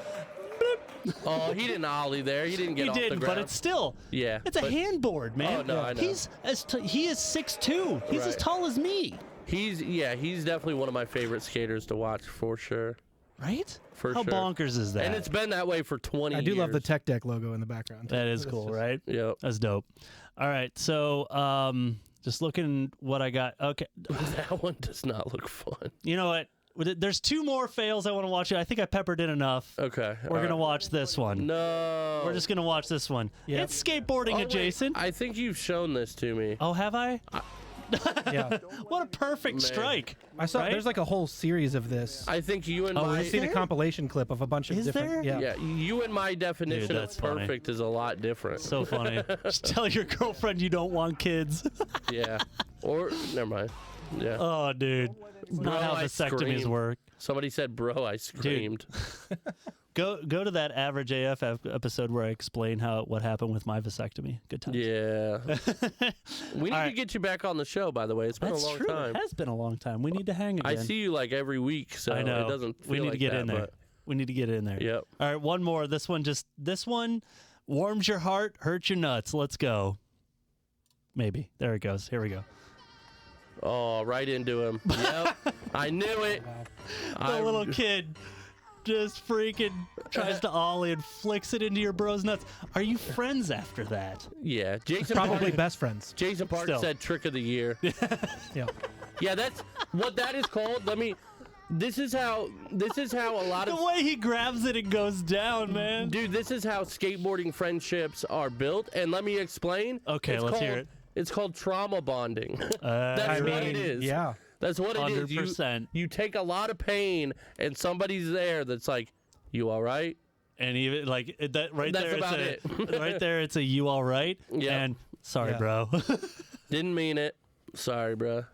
Oh, he didn't ollie there. He didn't get he off the did, ground. but it's still Yeah, it's a but handboard, man. Oh, no, I know. He is 6'2". He's as Right. tall as me. he's definitely one of my favorite skaters to watch for sure. Right? For How sure. bonkers is that? And it's been that way for 20 I years. do love the Tech Deck logo in the background. That is It's cool, just- right? Yep. That's dope. All right, so just looking what I got. Okay, That one does not look fun. you know what? There's two more fails I want to watch. I think I peppered in enough. Okay. We're gonna watch this one. No. We're just gonna watch this one. Yep. It's skateboarding Oh, wait, adjacent. I think you've shown this to me. Oh, have I? Yeah. What a perfect Man. strike! I saw Right? there's like a whole series of this. I think you and Oh, my I've seen a there? compilation clip of a bunch of Is different. there? Yeah. yeah, you and my definition Dude, of that's funny. perfect is a lot different. So funny. Just tell your girlfriend you don't want kids. Yeah. Or never mind. Yeah. Oh, dude. It's Bro, not how I vasectomies screamed. work. Somebody said, "Bro, I screamed." Go to that Average AF episode where I explain what happened with my vasectomy. Good times. Yeah. We need All to right. get you back on the show, by the way. It's been That's a long true. time. It has been a long time. We need to hang again. I see you like every week, so I know. it doesn't feel we need like to get that, in there. but- We need to get in there. Yep. All right, one more. This one warms your heart, hurts your nuts. Let's go. Maybe. There it goes. Here we go. Oh, right into him. Yep. I knew it. The little kid just freaking tries to ollie and flicks it into your bro's nuts. Are you friends after that? Yeah. Jason Probably Park, best friends. Jason Park Still. said trick of the year. Yeah. Yeah, that's what that is called. This is how a lot The of way he grabs it and goes down, man. dude, this is how skateboarding friendships are built, and let me explain. Okay, let's hear it. It's called trauma bonding. That's what it is. Yeah. That's what it is. 100%. You take a lot of pain, and somebody's there that's like, "You all right?" And even like that right That's there, about it's it. right there. It's a you all right? Yep. And sorry, Yeah. bro. Didn't mean it. Sorry, bro.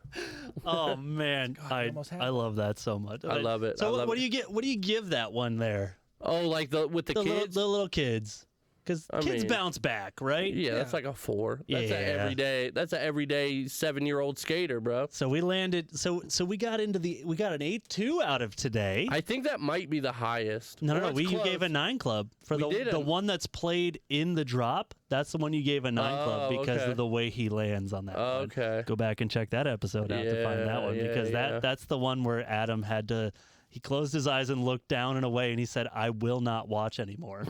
Oh man, almost had I it. love that so much. I love it. So I what, love what it. do you get? What do you give that one there? Oh, like with the kids. The little kids, because I kids mean- bounce back, right? Yeah, that's like a 4. That's Yeah. That's an everyday 7-year-old skater, bro. So we landed. So we got an 8.2 out of today. I think that might be the highest. No, Or it's you gave close. a 9 club for We did the a- one that's played in the drop. That's the one you gave a 9 club Oh, because okay. of the way he lands on that one. Okay. Go back and check that episode out to find that one Yeah, because yeah. that's the one where Adam had to. He closed his eyes and looked down and away, and he said, "I will not watch anymore."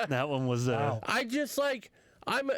That one was. Wow. I just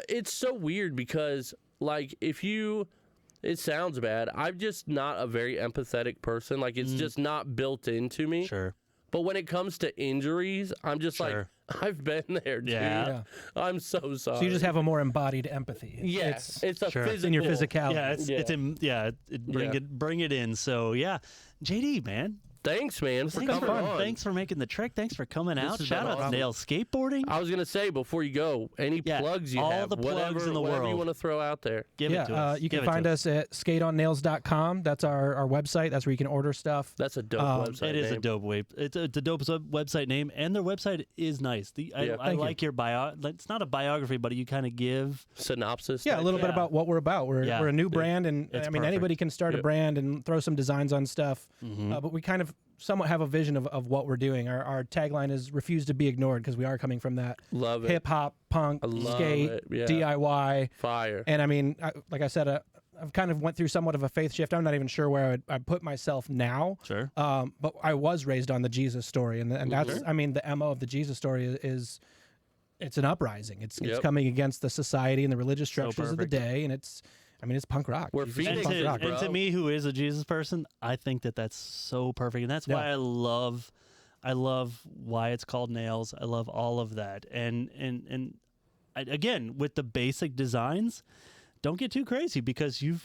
it's so weird because it sounds bad. I'm just not a very empathetic person. Like it's just not built into me. Sure. But when it comes to injuries, I'm just Sure. like, I've been there, dude. Yeah. Yeah. I'm so sorry. So you just have a more embodied empathy. yeah. It's a Sure. physical. in your physicality. Yeah, Yeah. bring it in. So yeah, JD, man, Thanks, man, for coming on. Thanks for making the trek. Thanks for coming out. has Shout been out to awesome. Nails Skateboarding. I was gonna say before you go, any Yeah, plugs you all have, the plugs whatever, in the whatever you world. want to throw out there. Give it to us. You Give can it to find us at skateonnails.com. That's our website. That's where you can order stuff. That's a dope website. It is a name. dope It's a dope website name, and their website is nice. I Thank like your bio. It's not a biography, but you kind of give. synopsis. Yeah, a type little bit Yeah. about what we're about. We're a new brand, and it's I mean perfect. anybody can start a Yep. brand and throw some designs on stuff. Mm-hmm. But we kind of somewhat have a vision of what we're doing. Our tagline is "Refuse to be ignored" because we are coming from that Love it. hip hop, punk, I love skate, it, yeah. DIY. Fire. And I mean, like I said, I've kind of went through somewhat of a faith shift. I'm not even sure where I'd put myself now. Sure. But I was raised on the Jesus story, and that's I mean the MO of the Jesus story is it's an uprising. It's Yep. coming against the society and the religious structures of the perfect. day, and it's punk rock. We're Jesus feeding is And punk it, rock. to bro. me, who is a Jesus person, I think that's so perfect, and that's why I love why it's called Nails. I love all of that, and again, with the basic designs, don't get too crazy because you've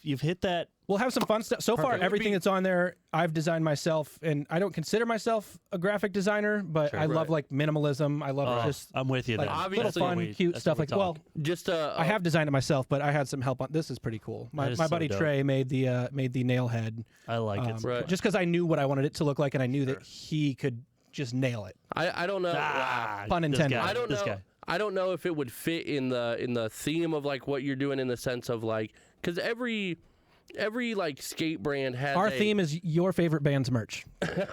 hit that. We'll have some fun stuff. So far, Perfect. everything that's on there, I've designed myself, and I don't consider myself a graphic designer, but I love like minimalism. I love just I'm with you. like then. little fun, cute That's stuff. what Like, well, Just I have designed it myself, but I had some help on. This is pretty cool. That is My so buddy dope. Trey made the nail head. I like it. Right. Just because I knew what I wanted it to look like, and I knew that he could just nail it. I don't know. Pun this intended. guy, I don't this know. guy. I don't know if it would fit in the theme of like what you're doing in the sense of like because every like skate brand has Our theme is your favorite band's merch.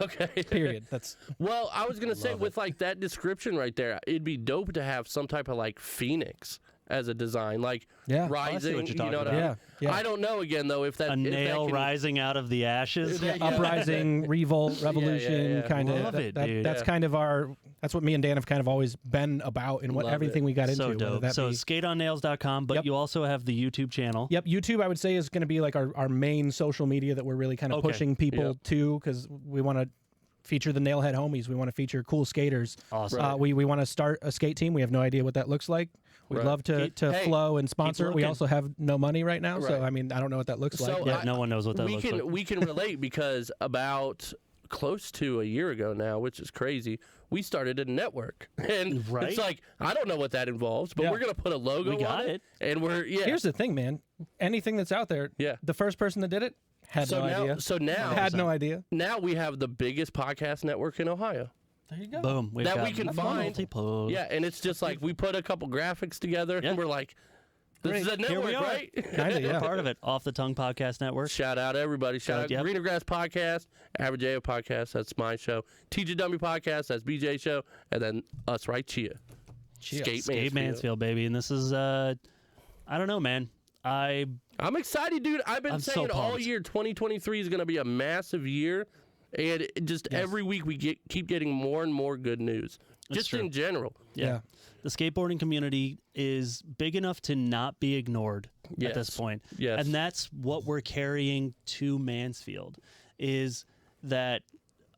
okay. Period. That's Well, I was gonna say with like that description right there, it'd be dope to have some type of like phoenix as a design, like Yeah. rising. what you're You talking know what about. I mean? Yeah. I don't know again though if that A if that nail can- rising out of the ashes. Yeah. uprising, revolt, revolution, yeah. kind of. Love it, dude. That's kind of our. That's what me and Dan have kind of always been about, and what Love everything it. we got into. So whether dope. that So be- skateonnails.com, but Yep. you also have the YouTube channel. Yep, YouTube I would say is going to be like our main social media that we're really kind of Okay. pushing people Yep. to, because we want to feature the Nailhead homies. We want to feature cool skaters. Awesome. We want to start a skate team. We have no idea what that looks like. We'd Right. love to Hey, flow and sponsor. We looking. also have no money right now, so Right. I mean I don't know what that looks So like. Yeah, no one knows what that we looks can like. we can relate because about close to a year ago now, which is crazy, we started a network, and Right. it's like I don't know what that involves, but Yeah. we're gonna put a logo We got on it. and we're Here's the thing, man. Anything that's out there, Yeah. the first person that did it had so no now idea. so now Had no idea. now we have the biggest podcast network in Ohio. There you go. Boom. We've That got we can find. multiple. Yeah, and it's just like we put a couple graphics together Yeah. and we're like, this is a Here network, we are. right? Kinda, We're yeah. part of it. Off the Tongue Podcast Network. Shout out everybody. Shout out Yep. Greener Grass Podcast, Average AO Podcast, that's my show. TJ Dummy Podcast, that's BJ show, and then us right here. Skate Skate Mansfield. Mansfield, baby. And this is, I don't know, man. I'm excited, dude. I've been I'm so saying all pumped. year 2023 is going to be a massive year, and just every week we keep getting more and more good news, just true. in general. Yeah. The skateboarding community is big enough to not be ignored at this Yes. point. Yes. And that's what we're carrying to Mansfield is that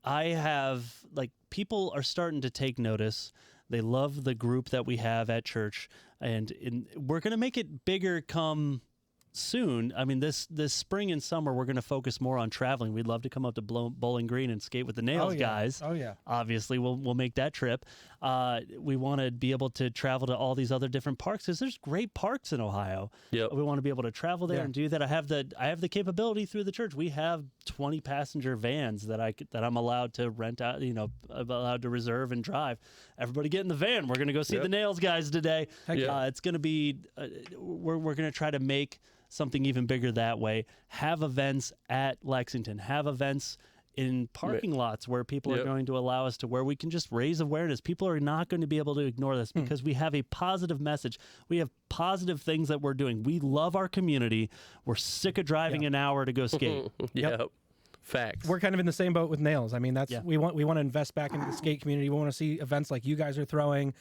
I have, like, people are starting to take notice. They love the group that we have at church, and we're going to make it bigger come soon. I mean, this spring and summer, we're going to focus more on traveling. We'd love to come up to Bowling Green and skate with the Nails guys. Oh yeah. Obviously, we'll make that trip. We want to be able to travel to all these other different parks because there's great parks in Ohio. Yep. We want to be able to travel there Yeah. and do that. I have the capability through the church. We have 20 passenger vans that I'm allowed to rent out. I'm allowed to reserve and drive. Everybody get in the van. We're gonna go see Yep. the Nails guys today. Heck yeah. It's gonna be. We're gonna try to make something even bigger that way. Have events at Lexington. Have events in parking lots where people are Yep. going to allow us to where we can just raise awareness. People are not going to be able to ignore this because we have a positive message. We have positive things that we're doing. We love our community. We're sick of driving an hour to go skate. Yep. Facts. We're kind of in the same boat with Nails. I mean, that's Yeah. we want to invest back into the skate community. We want to see events like you guys are throwing.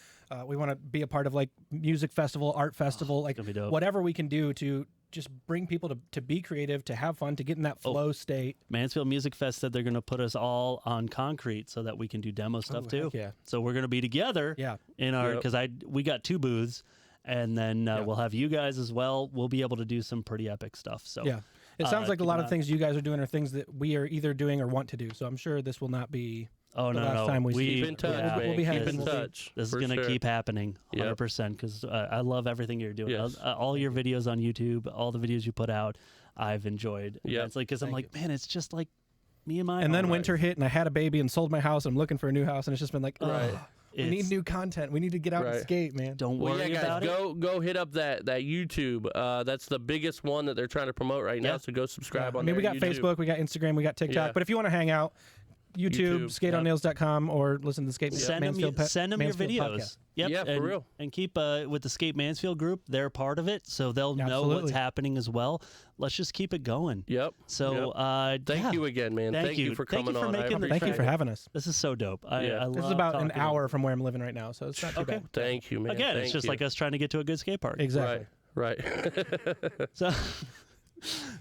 We want to be a part of like music festival, art festival, like gonna be dope. whatever we can do to just bring people to be creative, to have fun, to get in that flow state. Mansfield Music Fest said they're going to put us all on concrete so that we can do demo stuff Oh, too. heck yeah. So we're going to be together Yeah. in our Yep. because we got 2 booths, and then we'll have you guys as well. We'll be able to do some pretty epic stuff. So Yeah. It sounds like a keep lot an of eye- things you guys are doing are things that we are either doing or want to do. So I'm sure this will not be Oh the no, last no, time we see Keep you. in touch, yeah, man. we'll be happy. Keep in We'll be- touch. This is for going to sure. keep happening, Yep. 100%. Because I love everything you're doing. Yes. All your videos on YouTube, all the videos you put out, I've enjoyed. Yep. It's like because I'm Thank like, man, it's just like me and my. And then mom. winter hit, and I had a baby and sold my house. I'm looking for a new house, and it's just been like, Right. "Ugh, we need It's- new content. We need to get out and Right. skate, man. Don't Well, worry yeah, about guys, it. go hit up that YouTube. That's the biggest one that they're trying to promote right now. Yeah. So go subscribe I on mean, we their got YouTube. Facebook, we got Instagram, we got TikTok. Yeah. But if you want to hang out, YouTube, skateonnails.com, or listen to the Skate Send them, Mansfield send them your Mansfield videos. podcast. Yep. Yeah, for and, real. And keep with the Skate Mansfield group. They're part of it, so they'll know what's Absolutely. happening as well. Let's just keep it going. Yep. So Thank yeah. you again, man. Thank you. for Thank you coming for on. I making the Thank you for appreciate it. having us. This is so dope. I Yeah. love This is about an talking hour from where I'm living right now, so it's not too Okay. bad. Thank you, man. Again, it's Thank just you. like us trying to get to a good skate park. Exactly. Right. So,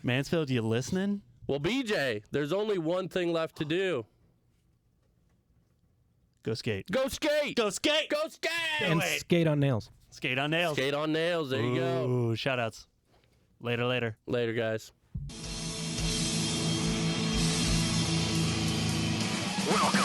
Mansfield, you listening? Well, BJ, there's only one thing left to do. Go skate. Go skate. Go skate. Go skate. And skate on nails. Skate on nails. Skate on nails. There you go. Ooh, shout outs. Later. Later, guys. Welcome